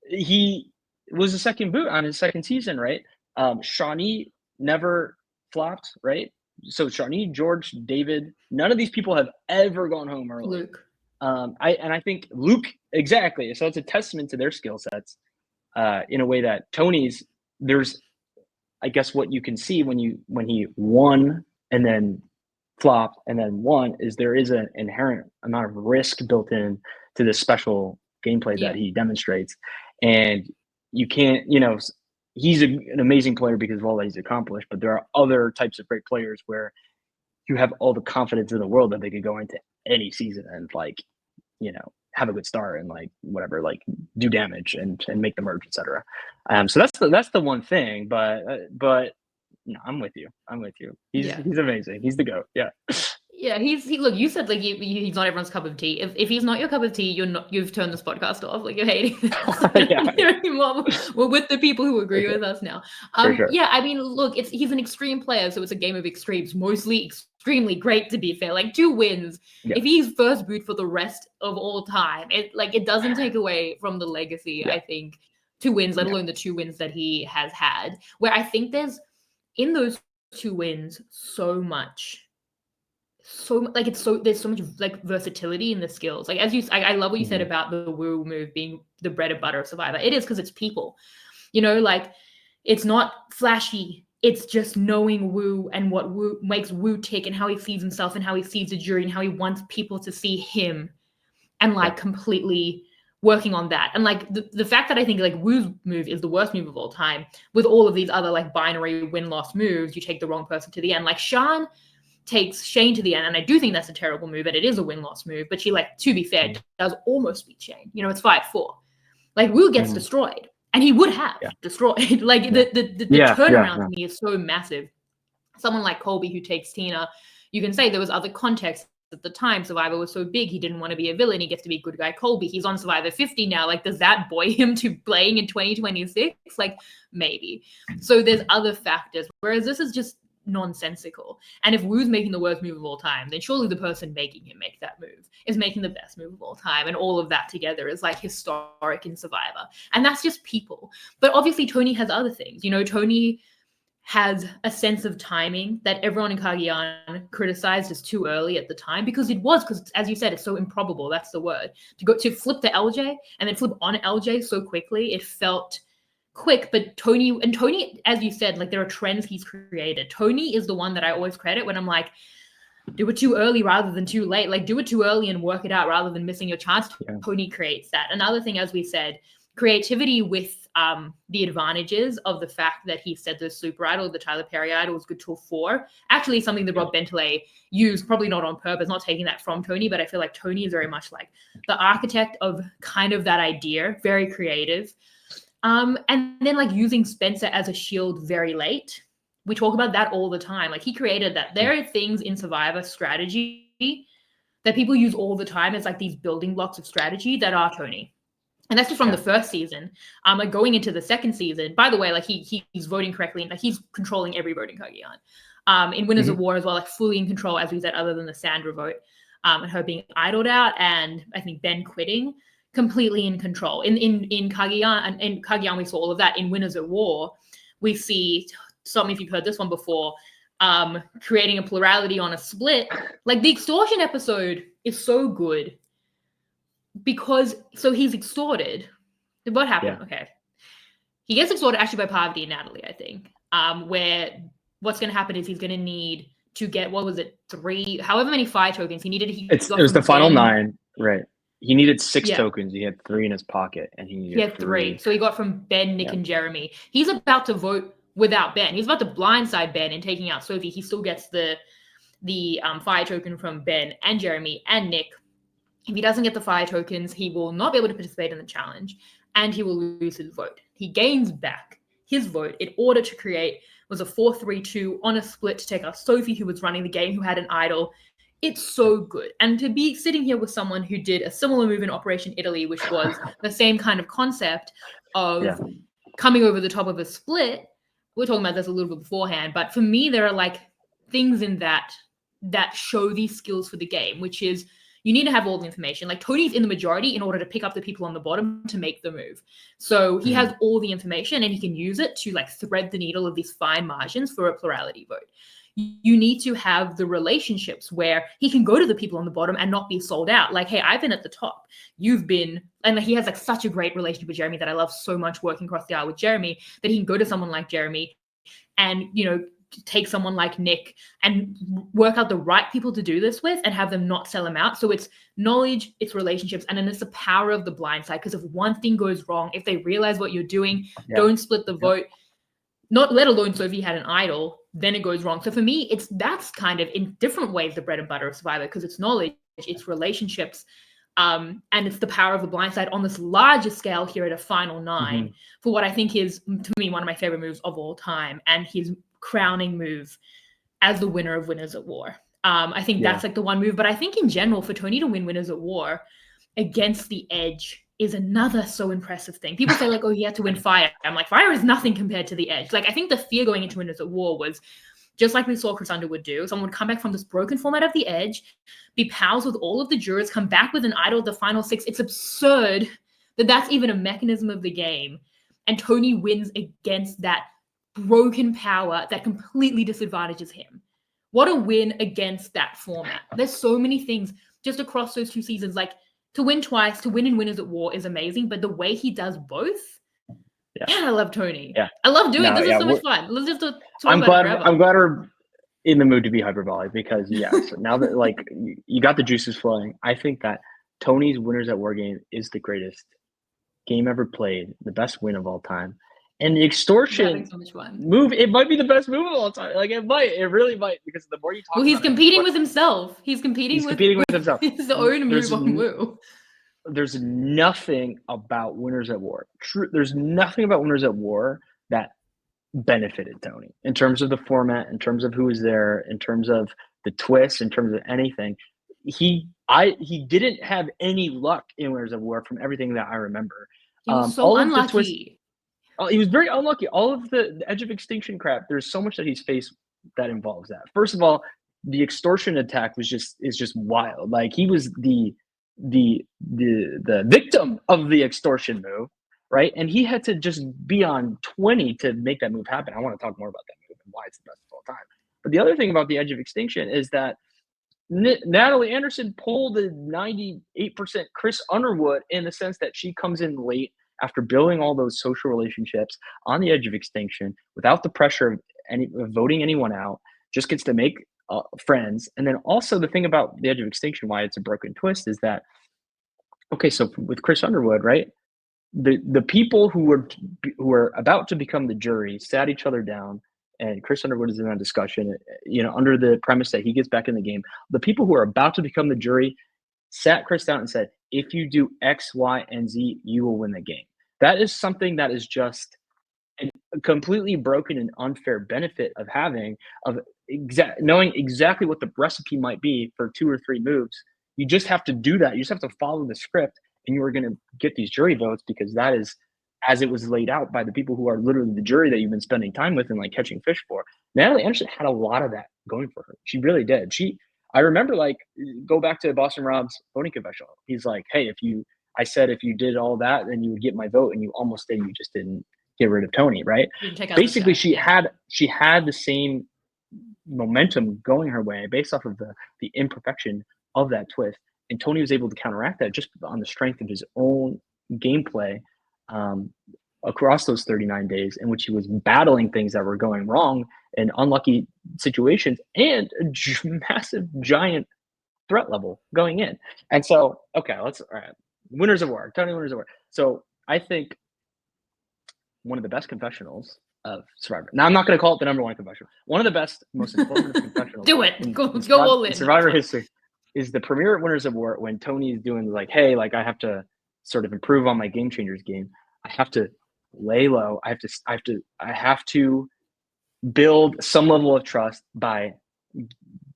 he was the second boot on his second season, right? Shawnee never flopped, right? So Shawnee, George, David, none of these people have ever gone home early. Luke. I think Luke, exactly. So it's a testament to their skill sets in a way that Tony's, there's, I guess what you can see when he won and then flopped and then won is there is an inherent amount of risk built in to this special gameplay that he demonstrates. And you can't, he's an amazing player because of all that he's accomplished, but there are other types of great players where you have all the confidence in the world that they could go into any season and like, have a good start and like whatever, like do damage and make the merge, etc. So that's the one thing, but no, I'm with you. He's amazing. He's the GOAT. Yeah. Yeah, look, you said like he's not everyone's cup of tea. If he's not your cup of tea, you've turned this podcast off. Like you're hating we're with the people who agree with us now. Sure. Yeah, I mean, look, he's an extreme player, so it's a game of extremes, mostly extremely great to be fair. Like 2 wins. Yeah. If he's first boot for the rest of all time, it doesn't take away from the legacy, I think. 2 wins, let alone the 2 wins that he has had. Where I think there's in those 2 wins so much there's so much like versatility in the skills. Like I love what you said about the Wu move being the bread and butter of Survivor. It is because it's people, like it's not flashy. It's just knowing Wu and what Wu makes Wu tick and how he sees himself and how he sees the jury and how he wants people to see him and like completely working on that. And like the fact that I think like Wu's move is the worst move of all time with all of these other like binary win-loss moves, you take the wrong person to the end. Like Sean takes Shane to the end, and I do think that's a terrible move, and it is a win-loss move, but she, like, to be fair, does almost beat Shane. It's 5-4. Like, Wu gets destroyed, and he would have destroyed. Like, the turnaround to me is so massive. Someone like Colby who takes Tina, you can say there was other context at the time. Survivor was so big, he didn't want to be a villain. He gets to be good guy Colby. He's on Survivor 50 now. Like, does that buoy him to playing in 2026? Like, maybe. So there's other factors, whereas this is just nonsensical. And if Wu's making the worst move of all time, then surely the person making him make that move is making the best move of all time. And all of that together is like historic in Survivor. And that's just people. But obviously Tony has other things. Tony has a sense of timing that everyone in Cagayan criticized as too early at the time because as you said, it's so improbable. That's the word. To flip the LJ and then flip on LJ so quickly, it felt quick. But Tony, as you said, like there are trends he's created. Tony is the one that I always credit when I'm like, do it too early rather than too late. Like do it too early and work it out rather than missing your chance. Yeah. Tony creates that. Another thing, as we said, creativity with the advantages of the fact that he said the Super Idol, the Tyler Perry Idol, was good till 4. Actually, something that Rob Bentley used, probably not on purpose, not taking that from Tony, but I feel like Tony is very much like the architect of kind of that idea, very creative. And then like using Spencer as a shield very late. We talk about that all the time. Like he created that. There are things in Survivor strategy that people use all the time as like these building blocks of strategy that are Tony. And that's just from the first season. Like going into the second season, by the way, like he's voting correctly, and like he's controlling every vote in Kagiyan. In Winners of War as well, like fully in control, as we said, other than the Sandra vote, and her being idled out, and I think Ben quitting, completely in control. In Kagiyan, and in Kagiyan we saw all of that. In Winners at War, we see, stop me if you've heard this one before, creating a plurality on a split. Like the extortion episode is so good because so he's extorted. What happened? Yeah. Okay. He gets extorted actually by Parvati and Natalie, I think. Where what's going to happen is he's going to need to get, what was it, 3, however many fire tokens he needed. It was the final 9, right? He needed 6 tokens. He had 3 in his pocket, and he had 3. So he got from Ben, Nick, and Jeremy. He's about to vote without Ben. He's about to blindside Ben and taking out Sophie. He still gets the fire token from Ben and Jeremy and Nick. If he doesn't get the fire tokens, he will not be able to participate in the challenge, and he will lose his vote. He gains back his vote in order to create was a 4-3-2 on a split to take out Sophie, who was running the game, who had an idol. It's so good. And to be sitting here with someone who did a similar move in Operation Italy, which was the same kind of concept of coming over the top of a split. We're talking about this a little bit beforehand, but for me, there are like things in that show these skills for the game, which is you need to have all the information. Like Tony's in the majority in order to pick up the people on the bottom to make the move. So he has all the information and he can use it to like thread the needle of these fine margins for a plurality vote. You need to have the relationships where he can go to the people on the bottom and not be sold out. Like, hey, I've been at the top. You've been, and he has like such a great relationship with Jeremy that I love so much working across the aisle with Jeremy, that he can go to someone like Jeremy and, you know, take someone like Nick and work out the right people to do this with and have them not sell him out. So it's knowledge, it's relationships, and then it's the power of the blind side. Because if one thing goes wrong, if they realize what you're doing, don't split the vote, not let alone Sophie had an idol, then it goes wrong. So for me, that's kind of in different ways the bread and butter of Survivor, because it's knowledge, it's relationships, and it's the power of the blind side on this larger scale here at a final 9 for what I think is, to me, one of my favorite moves of all time, and his crowning move as the winner of Winners at War. I think that's like the one move, but I think in general for Tony to win Winners at War against the Edge is another so impressive thing. People say like, oh, he had to win Fire. I'm like, Fire is nothing compared to the Edge. Like, I think the fear going into Winners at War was just like we saw Chris Underwood do. Someone would come back from this broken format of the Edge, be pals with all of the jurors, come back with an idol of the final 6. It's absurd that that's even a mechanism of the game. And Tony wins against that broken power that completely disadvantages him. What a win against that format. There's so many things just across those 2 seasons. Like, to win twice, to win in Winners at War is amazing, but the way he does both, I love Tony. I love doing this. Is so much fun. Let's just I'm glad we're in the mood to be hyperbolic, because so now that like you got the juices flowing, I think that Tony's Winners at War game is the greatest game ever played, the best win of all time. And the extortion move, it might be the best move of all time. Like it really might, because the more you talk, he's competing with himself. He's competing with himself. His own move on Woo. There's nothing about Winners at War. There's nothing about Winners at War that benefited Tony in terms of the format, in terms of who was there, in terms of the twist, in terms of anything. He didn't have any luck in Winners at War from everything that I remember. He was so unlucky. He was very unlucky. All of the Edge of Extinction crap, there's so much that he's faced that involves that. First of all, the extortion attack is just wild. Like, he was the victim of the extortion move, right? And he had to just be on 20 to make that move happen. I want to talk more about that move and why it's the best of all time. But the other thing about the Edge of Extinction is that Natalie Anderson pulled the 98% Chris Underwood, in the sense that she comes in late after building all those social relationships on the Edge of Extinction without the pressure of voting anyone out, just gets to make friends. And then also the thing about the Edge of Extinction, why it's a broken twist, is that, okay, so with Chris Underwood, right? the people who were about to become the jury sat each other down, and Chris Underwood is in that discussion, under the premise that he gets back in the game. The people who are about to become the jury sat Chris down and said, if you do X, Y, and Z, you will win the game. That is something that is just a completely broken and unfair benefit of having, knowing exactly what the recipe might be for 2 or 3 moves. You just have to do that. You just have to follow the script, and you are going to get these jury votes because that is as it was laid out by the people who are literally the jury that you've been spending time with and like catching fish for. Natalie Anderson had a lot of that going for her. She really did. I remember, like, go back to Boston Rob's voting confessional. He's like, hey, I said if you did all that, then you would get my vote, and you almost did. You just didn't get rid of Tony, right? Basically, she had the same momentum going her way based off of the imperfection of that twist. And Tony was able to counteract that just on the strength of his own gameplay across those 39 days in which he was battling things that were going wrong and unlucky situations and a massive, giant threat level going in. And so, okay, all right. Winners of War, Tony Winners of War. So I think one of the best confessionals of Survivor. Now, I'm not going to call it the number one confessional. One of the best, most informative confessionals. Do it. Go all in. Survivor history is the premiere at Winners of War when Tony is doing like, hey, like I have to sort of improve on my Game Changers game. I have to lay low. I have to build some level of trust by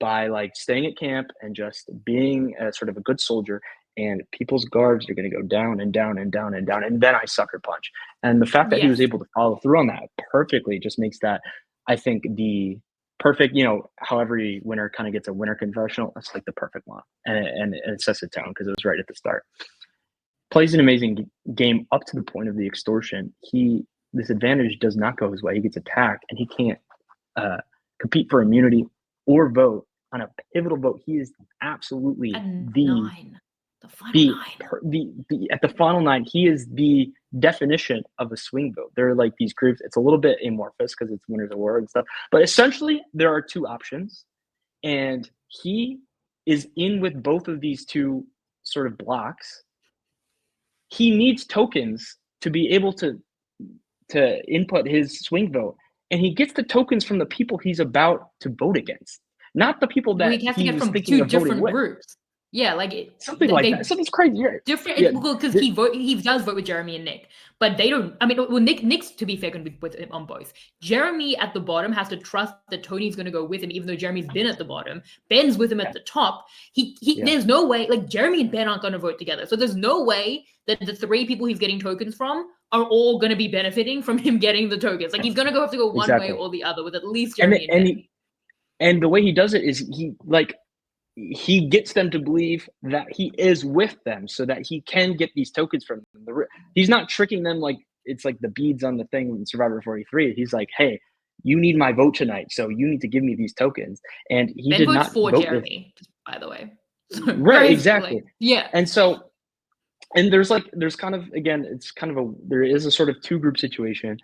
like staying at camp and just being a sort of a good soldier, and people's guards are going to go down and down and down and down, and then I sucker punch. And the fact that he was able to follow through on that perfectly just makes that, I think, the perfect, how every winner kind of gets a winner confessional. That's like the perfect one, and it sets it down because it was right at the start. Plays an amazing game up to the point of the extortion. This advantage does not go his way. He gets attacked, and he can't compete for immunity or vote on a pivotal vote. He is absolutely at the final 9. He is the definition of a swing vote. There are like these groups. It's a little bit amorphous because it's Winners of War and stuff. But essentially, there are 2 options, and he is in with both of these 2 sort of blocks. He needs tokens to be able to input his swing vote, and he gets the tokens from the people he's about to vote against, not the people that he has to get from 2 different groups. Yeah, like something like that. Something's crazy. Different, because he does vote with Jeremy and Nick, but they don't. I mean, well, Nick's, to be fair, going to be with him on both. Jeremy at the bottom has to trust that Tony's going to go with him, even though Jeremy's been at the bottom. Ben's with him at the top. There's no way, like Jeremy and Ben aren't going to vote together, so there's no way that the 3 people he's getting tokens from are all going to be benefiting from him getting the tokens. Like he's going to have to go one way or the other with at least Jeremy and Ben. And the way he does it is he gets them to believe that he is with them so that he can get these tokens from them. He's not tricking them like it's like the beads on the thing in Survivor 43. He's like, hey, you need my vote tonight, so you need to give me these tokens. And he Ben did votes not for vote Jeremy, by the way. Right, exactly. Yeah. And so, and there's kind of, again, it's kind of there is a sort of 2-group situation.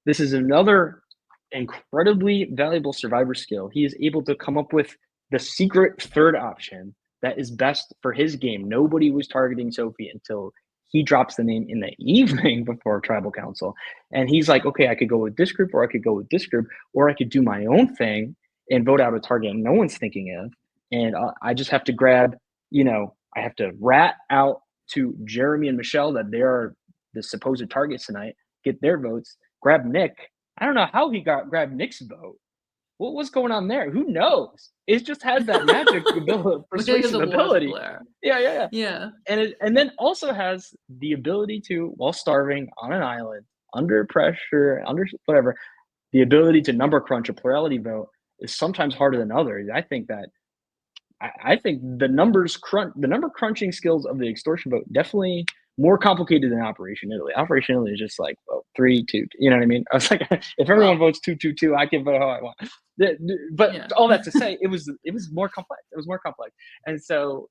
This is another incredibly valuable Survivor skill. He is able to come up with the secret 3rd option that is best for his game. Nobody was targeting Sophie until he drops the name in the evening before Tribal Council. And he's like, okay, I could go with this group, or I could go with this group, or I could do my own thing and vote out a target no one's thinking of. And I just have to grab, I have to rat out to Jeremy and Michelle that they are the supposed targets tonight, get their votes, grab Nick. I don't know how he grabbed Nick's vote. What was going on there? Who knows? It just has that magic persuasive ability. Yeah. And then also has the ability to, while starving on an island, under pressure, under whatever, the ability to number crunch a plurality vote is sometimes harder than others. I think the number crunching skills of the extortion vote definitely more complicated than Operation Italy. Operation Italy is just like 3, 2. You know what I mean? I was like, if everyone votes 2, 2, 2, I can vote how I want. But all that to say, it was more complex. It was more complex, and so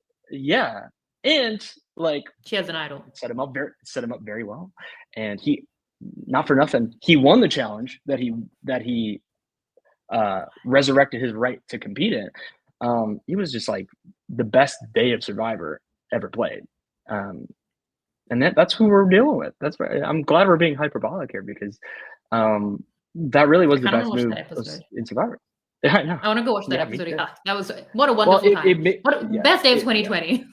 and like she has an idol. Set him up very well, and he, not for nothing, he won the challenge that he resurrected his right to compete in. He was just like the best day of Survivor ever played. And that's who we're dealing with. That's right. I'm glad we're being hyperbolic here because that really was I the kind of best want to watch move that episode. in Survivor. Yeah, I know. I want to go watch that Yeah, me episode. too. That was what a Well, wonderful time. yeah, Best day of 2020.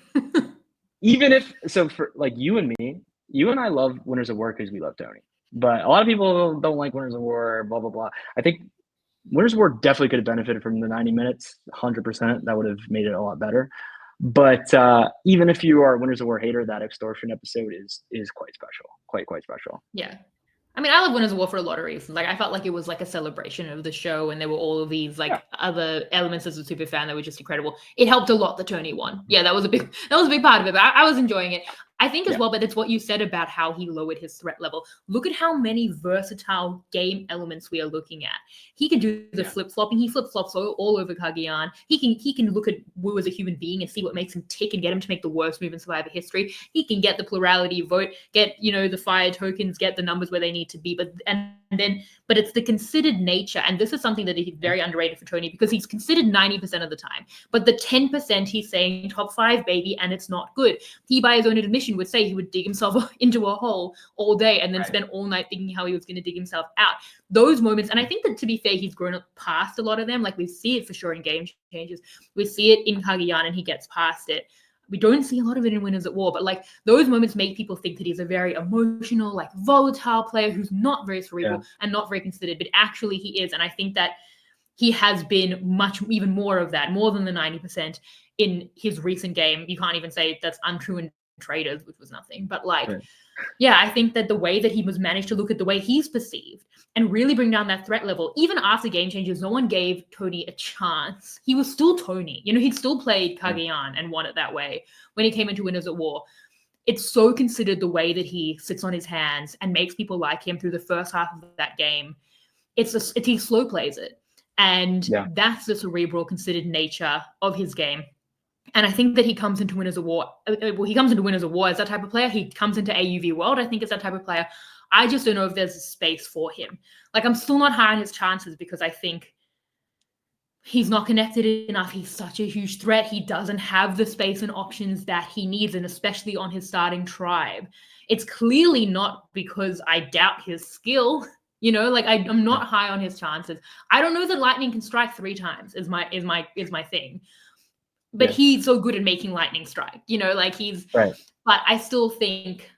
even if so for like you and me, you and I love Winners of War because we love Tony. But a lot of people don't like Winners of War, blah blah blah. I think Winners of War definitely could have benefited from the 90 minutes, 100%. That would have made it a lot better. But even if you are a Winners of War hater, that extortion episode is quite special, quite special. Yeah. I mean, I love Winners of War for a lot of reasons. Like, I felt like it was like a celebration of the show, and there were all of these like other elements as a super fan that were just incredible. It helped a lot that Tony won. Yeah, that was a big part of it. But I was enjoying it. I think as well, but it's what you said about how he lowered his threat level. Look at how many versatile game elements we are looking at. He can do the flip-flopping. He flip-flops all over Kageyan. He can look at Wu as a human being and see what makes him tick and get him to make the worst move in Survivor history. He can get the plurality vote, get, the fire tokens, get the numbers where they need to be. But it's the considered nature. And this is something that is very underrated for Tony because he's considered 90% of the time. But the 10% he's saying top 5, baby, and it's not good. He, by his own admission, would say he would dig himself into a hole all day and then spend all night thinking how he was going to dig himself out. Those moments, and I think that, to be fair, he's grown up past a lot of them. Like, we see it for sure in Game Changers. We see it in Kageyan and he gets past it. We don't see a lot of it in Winners at War, but like those moments make people think that he's a very emotional, like volatile player who's not very cerebral and not very considered, but actually he is. And I think that he has been even more of that, more than the 90% in his recent game. You can't even say that's untrue in Traders, which was nothing, but like, I think that the way that he was managed to look at the way he's perceived and really bring down that threat level, even after Game Changers, no one gave Tony a chance. He was still Tony. He'd still played Kageyan and won it that way when he came into Winners at War. It's so considered the way that he sits on his hands and makes people like him through the first half of that game. He slow plays it. And that's the cerebral, considered nature of his game. And I think that he comes into Winners of War. Well, he comes into Winners of War as that type of player. He comes into AUV World, I think, as that type of player. I just don't know if there's a space for him. Like, I'm still not high on his chances because I think he's not connected enough. He's such a huge threat. He doesn't have the space and options that he needs, and especially on his starting tribe. It's clearly not because I doubt his skill. I'm not high on his chances. I don't know that lightning can strike 3 times is my thing. But he's so good at making lightning strike, but I still think,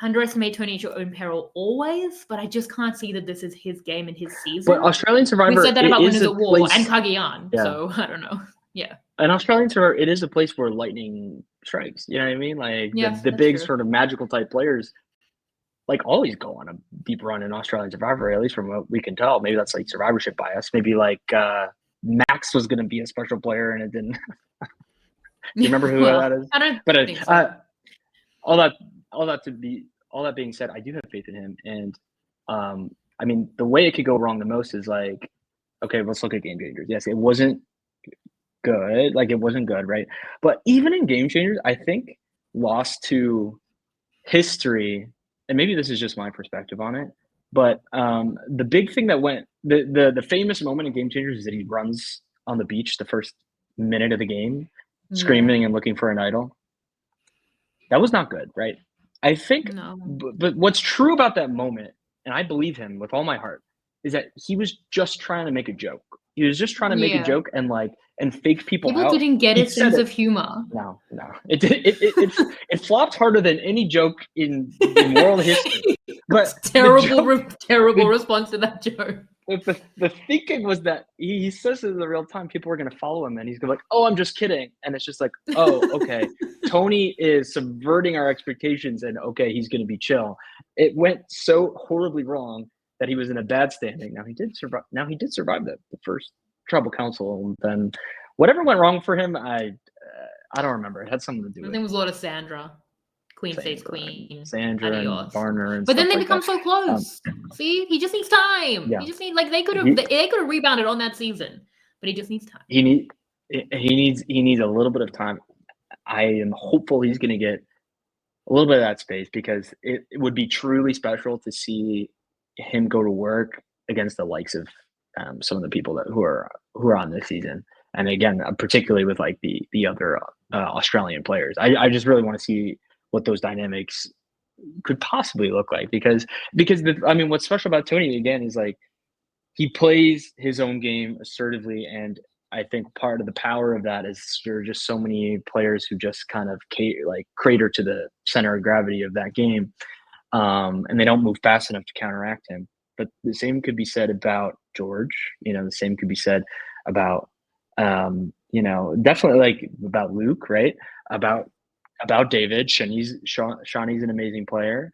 underestimate Tony at your own peril always, but I just can't see that this is his game and his season. But Australian Survivor, we said that about Winners at War and Kageyan, so I don't know. Yeah. And Australian Survivor, it is a place where lightning strikes. You know what I mean? Like the big sort of magical type players, like always go on a deep run in Australian Survivor, at least from what we can tell. Maybe that's like survivorship bias. Maybe like Max was going to be a special player and it didn't. Do you remember who that is? I don't think so. All that being said, I do have faith in him. And I mean, the way it could go wrong the most is like, okay, let's look at Game Changers. Yes, it wasn't good. Like, it wasn't good, right? But even in Game Changers, I think lost to history, and maybe this is just my perspective on it, but the big thing that went, the famous moment in Game Changers is that he runs on the beach the first minute of the game, screaming and looking for an idol. That was not good, right? I think, but what's true about that moment, and I believe him with all my heart, is that he was just trying to make a joke. He was just trying to make a joke and fake people out. People didn't get his sense of humor. No. It flopped harder than any joke in world history. But terrible response to that joke. The thinking was that he says it in the real time, people are going to follow him, and he's going to be like, oh, I'm just kidding. And it's just like, oh, okay. Tony is subverting our expectations, and okay, he's going to be chill. It went so horribly wrong that he was in a bad standing. Now he did survive the first tribal council, and then whatever went wrong for him, I don't remember. It had something to do with it. I think it was a lot of Sandra. Queen stays queen. Sandra and Varner, and but then they like become so close. See, he just needs time. Yeah. He just needs they could have rebounded on that season, but he just needs time. He needs a little bit of time. I am hopeful he's going to get a little bit of that space, because it would be truly special to see him go to work against the likes of some of the people who are on this season. And again, particularly with like the other Australian players, I just really want to see what those dynamics could possibly look like. Because what's special about Tony again is like he plays his own game assertively, and I think part of the power of that is there are just so many players who just kind of crater to the center of gravity of that game, and they don't move fast enough to counteract him. But the same could be said about George. The same could be said about definitely like about Luke, right? About David. Shawnee's an amazing player.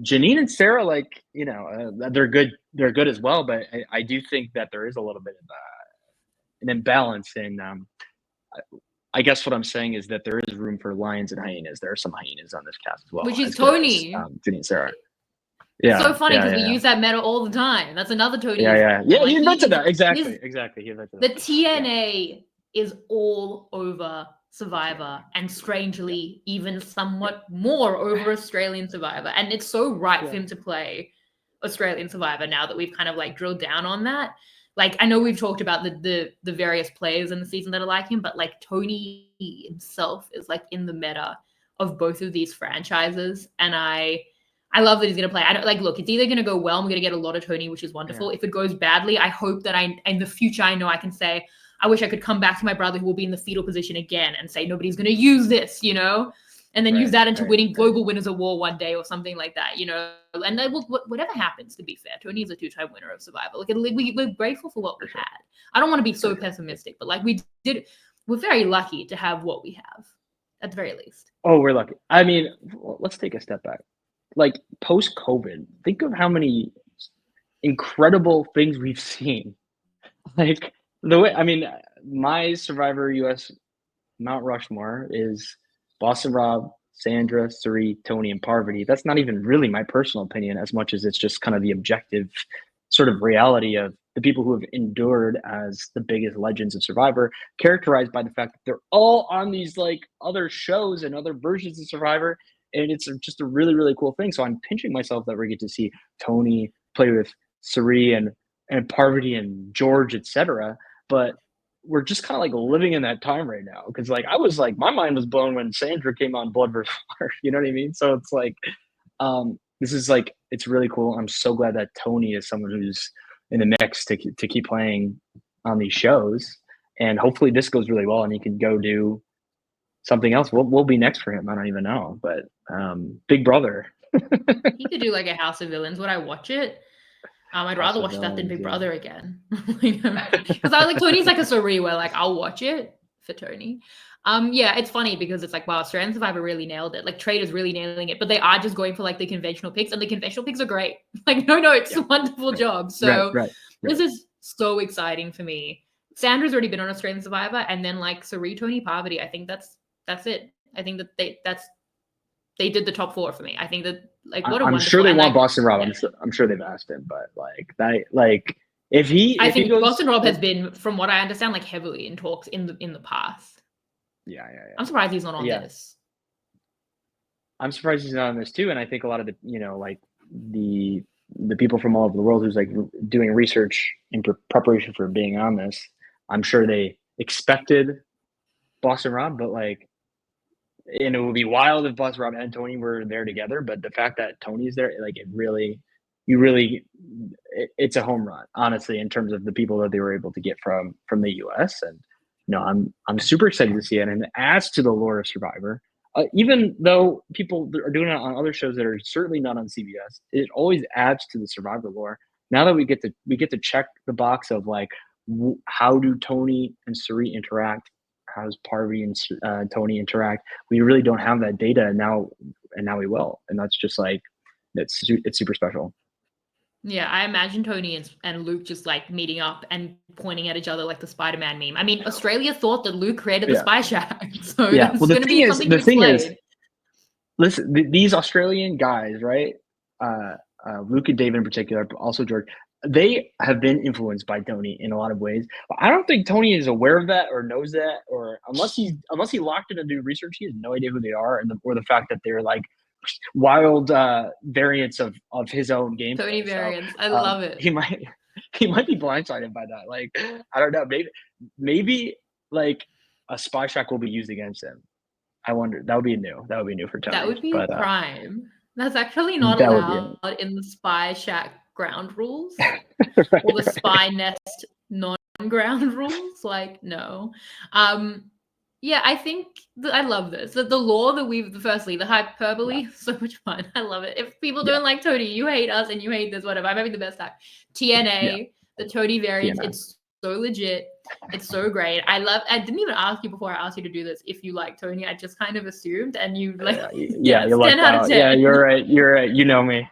Janine and Sarah, they're good. They're good as well. But I do think that there is a little bit of an imbalance in. I guess what I'm saying is that there is room for lions and hyenas. There are some hyenas on this cast as well, which is Tony. Janine and Sarah. Yeah, it's so funny because we use that meta all the time. That's another Tony. Yeah. He invented that. Exactly. He invented that. The TNA is all over Survivor, and strangely, even somewhat more over Australian Survivor. And it's so right for him to play Australian Survivor now that we've kind of like drilled down on that. Like, I know we've talked about the various players in the season that are like him, but like Tony himself is like in the meta of both of these franchises, and I love that he's going to play. I don't look, it's either going to go well and we're going to get a lot of Tony, which is wonderful. If it goes badly, I hope that in the future, I know I can say, I wish I could come back to my brother who will be in the fetal position again and say, nobody's going to use this, and then use that into winning global winners of war one day or something like that, and then whatever happens, to be fair, Tony is a 2-time winner of Survivor. Like, we're grateful for what we had. I don't want to be so pessimistic, but like we're very lucky to have what we have at the very least. Oh, we're lucky. I mean, let's take a step back. Like post-COVID, think of how many incredible things we've seen. Like my Survivor US Mount Rushmore is Boston Rob, Sandra, Suri, Tony, and Parvati. That's not even really my personal opinion as much as it's just kind of the objective sort of reality of the people who have endured as the biggest legends of Survivor, characterized by the fact that they're all on these like other shows and other versions of Survivor. And it's just a really, really cool thing. So I'm pinching myself that we get to see Tony play with Suri and Parvati and George, etc. But we're just kind of like living in that time right now. Because like I was like, my mind was blown when Sandra came on Blood vs. Water. You know what I mean? So it's like, this is like, it's really cool. I'm so glad that Tony is someone who's in the mix to keep playing on these shows. And hopefully this goes really well and he can go do something else. We'll be next for him. I don't even know, but Big Brother. He could do like a House of Villains. Would I watch it? I'd rather watch that than Big Brother again. Because I was like, Tony's like a Suri where like I'll watch it for Tony. It's funny because it's like, wow, Australian Survivor really nailed it. Like Traitors really nailing it, but they are just going for like the conventional picks, and the conventional picks are great. Like, no, it's a wonderful job. So right. This is so exciting for me. Sandra's already been on Australian Survivor, and then like Suri, Tony, Parvati. I think that's it. I think that they did the top 4 for me. I think that like what a I'm sure they want Boston Rob. I'm sure they've asked him, but I think Boston Rob has been, from what I understand, like heavily in talks in the past. Yeah. I'm surprised he's not on this. I'm surprised he's not on this too, and I think a lot of the the people from all over the world who's like doing research in preparation for being on this, I'm sure they expected Boston Rob, but like, and it would be wild if Boston Rob and Tony were there together. But the fact that Tony's there, like it's a home run, honestly, in terms of the people that they were able to get from the US. And I'm super excited to see it. And it adds to the lore of Survivor. Even though people are doing it on other shows that are certainly not on CBS, it always adds to the Survivor lore. Now that we get to check the box of like, how do Tony and Suri interact? How does Parvati and Tony interact? We really don't have that data, and now we will, and that's just like it's super special. Yeah, I imagine Tony and Luke just like meeting up and pointing at each other like the Spider-Man meme. I mean, Australia thought that Luke created the Spy Shack, so that's going to be something to explain. Listen, these Australian guys, right? Luke and David in particular, but also George, they have been influenced by Tony in a lot of ways. But I don't think Tony is aware of that or knows that, or unless he locked in to do research, he has no idea who they are, or the fact that they're like wild variants of his own game. Tony variants. I love it. He might be blindsided by that. Like, I don't know. Maybe like a Spy Shack will be used against him. I wonder, that would be new for Tony. That would be but, a crime. That's actually not that allowed in the Spy Shack ground rules right, or the Spy Nest non-ground rules. Like, no. Yeah, I think I love this. The lore that firstly, the hyperbole, so much fun. I love it. If people don't like Tony, you hate us and you hate this, whatever. I'm having the best time. TNA, the Tony variants, it's so legit. It's so great. I didn't even ask you before I asked you to do this if you like Tony. I just kind of assumed, and you like, you 10 out of 10. Yeah, you're right. You know me.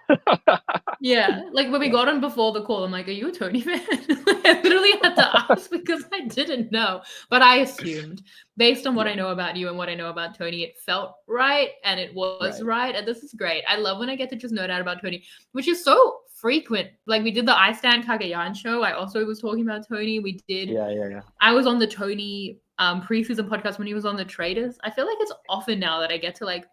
Yeah, like when we got on before the call, I'm like, are you a Tony fan? I literally had to ask because I didn't know, but I assumed based on what I know about you and what I know about Tony, it felt right and it was right. And this is great. I love when I get to just nerd out about Tony, which is so frequent. Like we did the I Stand Kagayan show. I also was talking about Tony. We did. Yeah. I was on the Tony preseason podcast when he was on the Traders. I feel like it's often now that I get to like,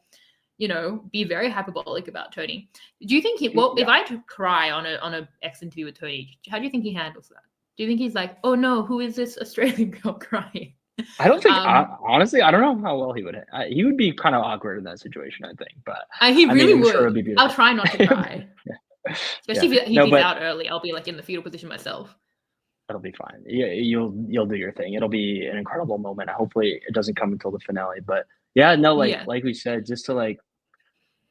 be very hyperbolic about Tony. Do you think if I cry on a X interview with Tony, how do you think he handles that? Do you think he's like, oh no, who is this Australian girl crying? I don't think, honestly, I don't know how well he would. He would be kind of awkward in that situation, I think. But he really would. Sure be I'll try not to cry. Especially if he's out early. I'll be like in the fetal position myself. It'll be fine. You'll do your thing. It'll be an incredible moment. Hopefully it doesn't come until the finale. But like we said, just to like,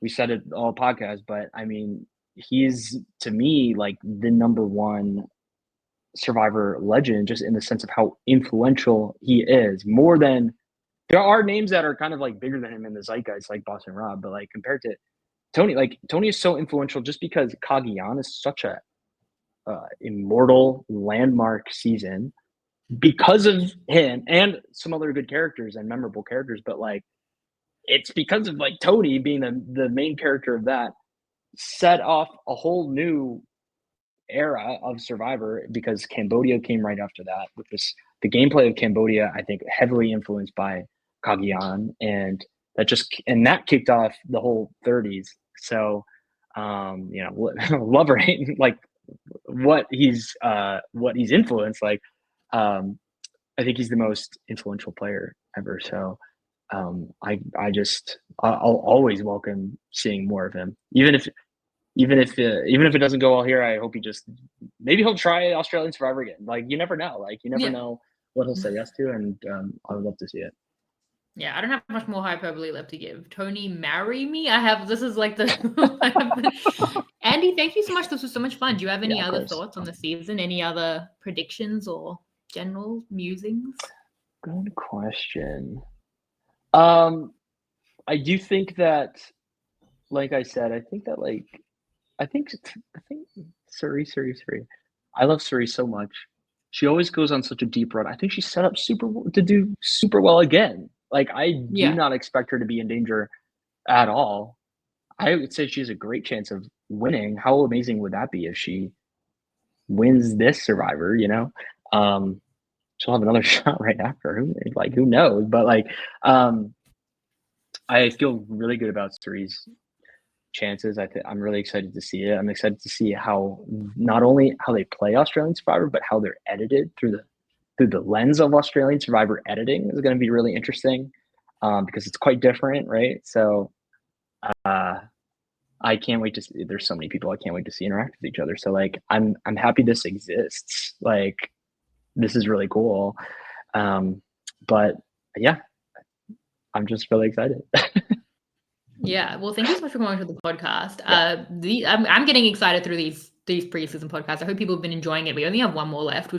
we said it all podcast, but I mean, he's to me like the number one Survivor legend, just in the sense of how influential he is. More than there are names that are kind of like bigger than him in the zeitgeist, like Boston Rob, but like compared to Tony, like Tony is so influential just because Cagayan is such a immortal landmark season because of him and some other good characters and memorable characters, but like it's because of like Tony being the main character of that set off a whole new era of Survivor, because Cambodia came right after that with the gameplay of Cambodia, I think heavily influenced by Cagayan, and that kicked off the whole 30s. So love or hate like what he's influenced, like I think he's the most influential player ever. So I'll always welcome seeing more of him, even if it doesn't go well here. I hope maybe he'll try Australian Survivor again. Like you never know. Like you never know what he'll say yes to, and I would love to see it. Yeah, I don't have much more hyperbole left to give. Tony, marry me. This is like the Andy, thank you so much. This was so much fun. Do you have any other thoughts on the season? Any other predictions or general musings? Good question. I do think that, like I said, I think Suri. I love Suri so much. She always goes on such a deep run. I think she's set up to do super well again. Like I do not expect her to be in danger at all. I would say she has a great chance of winning. How amazing would that be if she wins this Survivor? She'll have another shot right after. Who knows? But like, I feel really good about Suri's chances. I'm really excited to see it. I'm excited to see not only how they play Australian Survivor, but how they're edited through the lens of Australian Survivor editing is going to be really interesting, because it's quite different, right? So I can't wait to see. There's so many people I can't wait to see interact with each other. So like I'm happy this exists. Like this is really cool. But yeah, I'm just really excited. Yeah, well, thank you so much for coming to the podcast. I'm getting excited through these preseason podcasts. I hope people have been enjoying it. We only have one more left, we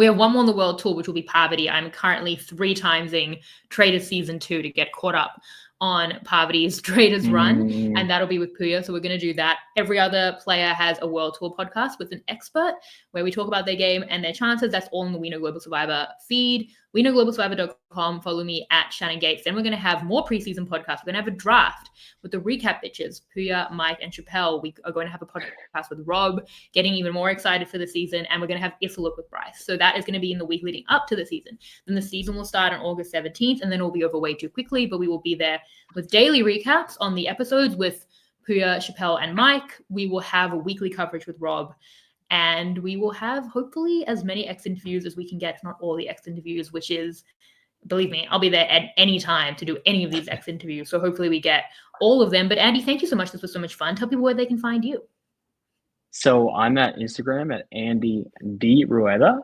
have one more on the world tour, which will be Parvati. I'm currently 3-timesing Traders Season 2 to get caught up on Parvati's Traders run, and that'll be with Puya. So we're going to do that. Every other player has a world tour podcast with an expert where we talk about their game and their chances. That's all in the We Know Global Survivor feed. WeKnowGlobalSurvivor.com. Follow me at Shannon Gates. Then we're going to have more preseason podcasts. We're going to have a draft with the recap bitches, Puya, Mike, and Chappelle. We are going to have a podcast with Rob, getting even more excited for the season. And we're going to have If a Look with Bryce. So that is going to be in the week leading up to the season. Then the season will start on August 17th, and then it'll be over way too quickly, but we will be there with daily recaps on the episodes with Puya, Chappelle, and Mike. We will have a weekly coverage with Rob. And we will have hopefully as many X interviews as we can get, if not all the X interviews, which is believe me, I'll be there at any time to do any of these X interviews. So hopefully we get all of them. But Andy, thank you so much. This was so much fun. Tell people where they can find you. So I'm at Instagram at Andy D Rueda.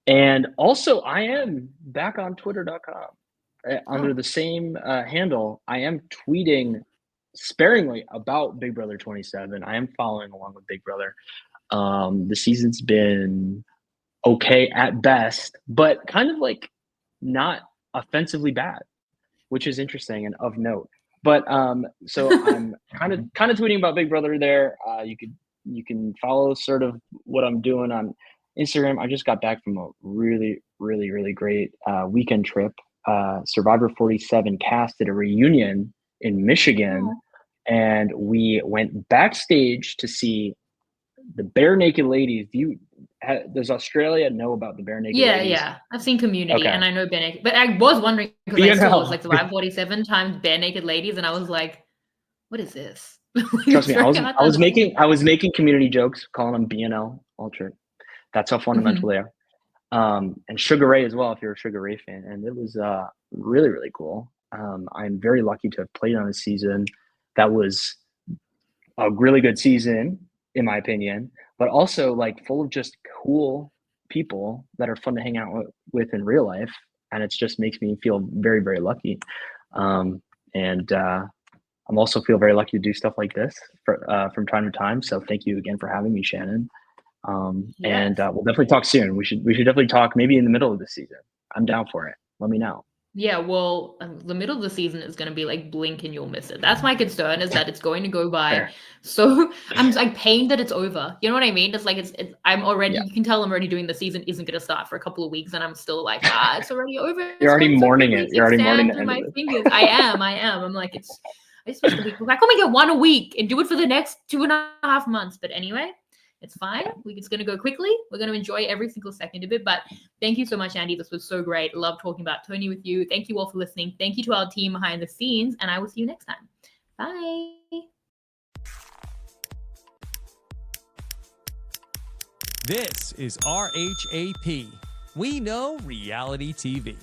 And also I am back on twitter.com under the same handle. I am tweeting sparingly about Big Brother 27. I am following along with Big Brother. The season's been okay at best, but kind of like not offensively bad, which is interesting and of note. But so I'm kind of tweeting about Big Brother there. You can follow sort of what I'm doing on Instagram. I just got back from a really great weekend trip. Survivor 47 cast did a reunion in Michigan, and we went backstage to see the Bare Naked Ladies. Does Australia know about the Bare Naked Ladies? Yeah. I've seen Community, and I know Bare Naked, but I was wondering because I saw it was like Survivor 47 times Bare Naked Ladies, and I was like, what is this? Trust me, I was making Community jokes, calling them BNL Ultra. That's how fundamental they are. And Sugar Ray as well, if you're a Sugar Ray fan. And it was really cool. I'm very lucky to have played on a season that was a really good season, in my opinion, but also like full of just cool people that are fun to hang out with in real life. And it just makes me feel very lucky. And I'm also feel very lucky to do stuff like this from time to time. So thank you again for having me, Shannon. And we'll definitely talk soon. We should definitely talk maybe in the middle of the season. I'm down for it. Let me know. Yeah, well, the middle of the season is going to be like blink and you'll miss it. That's my concern, is that it's going to go by. Fair. So I'm like pained that it's over. You know what I mean? It's like I'm already. You can tell I'm already doing the season isn't going to start for a couple of weeks, and I'm still like, it's already over. You're already mourning it. You're already mourning it. My fingers. I am. I'm like it's supposed to be. Why can't we get one a week and do it for the next 2.5 months? But anyway. It's fine. It's going to go quickly. We're going to enjoy every single second of it. But thank you so much, Andy. This was so great. Love talking about Tony with you. Thank you all for listening. Thank you to our team behind the scenes. And I will see you next time. Bye. This is RHAP. We know reality TV.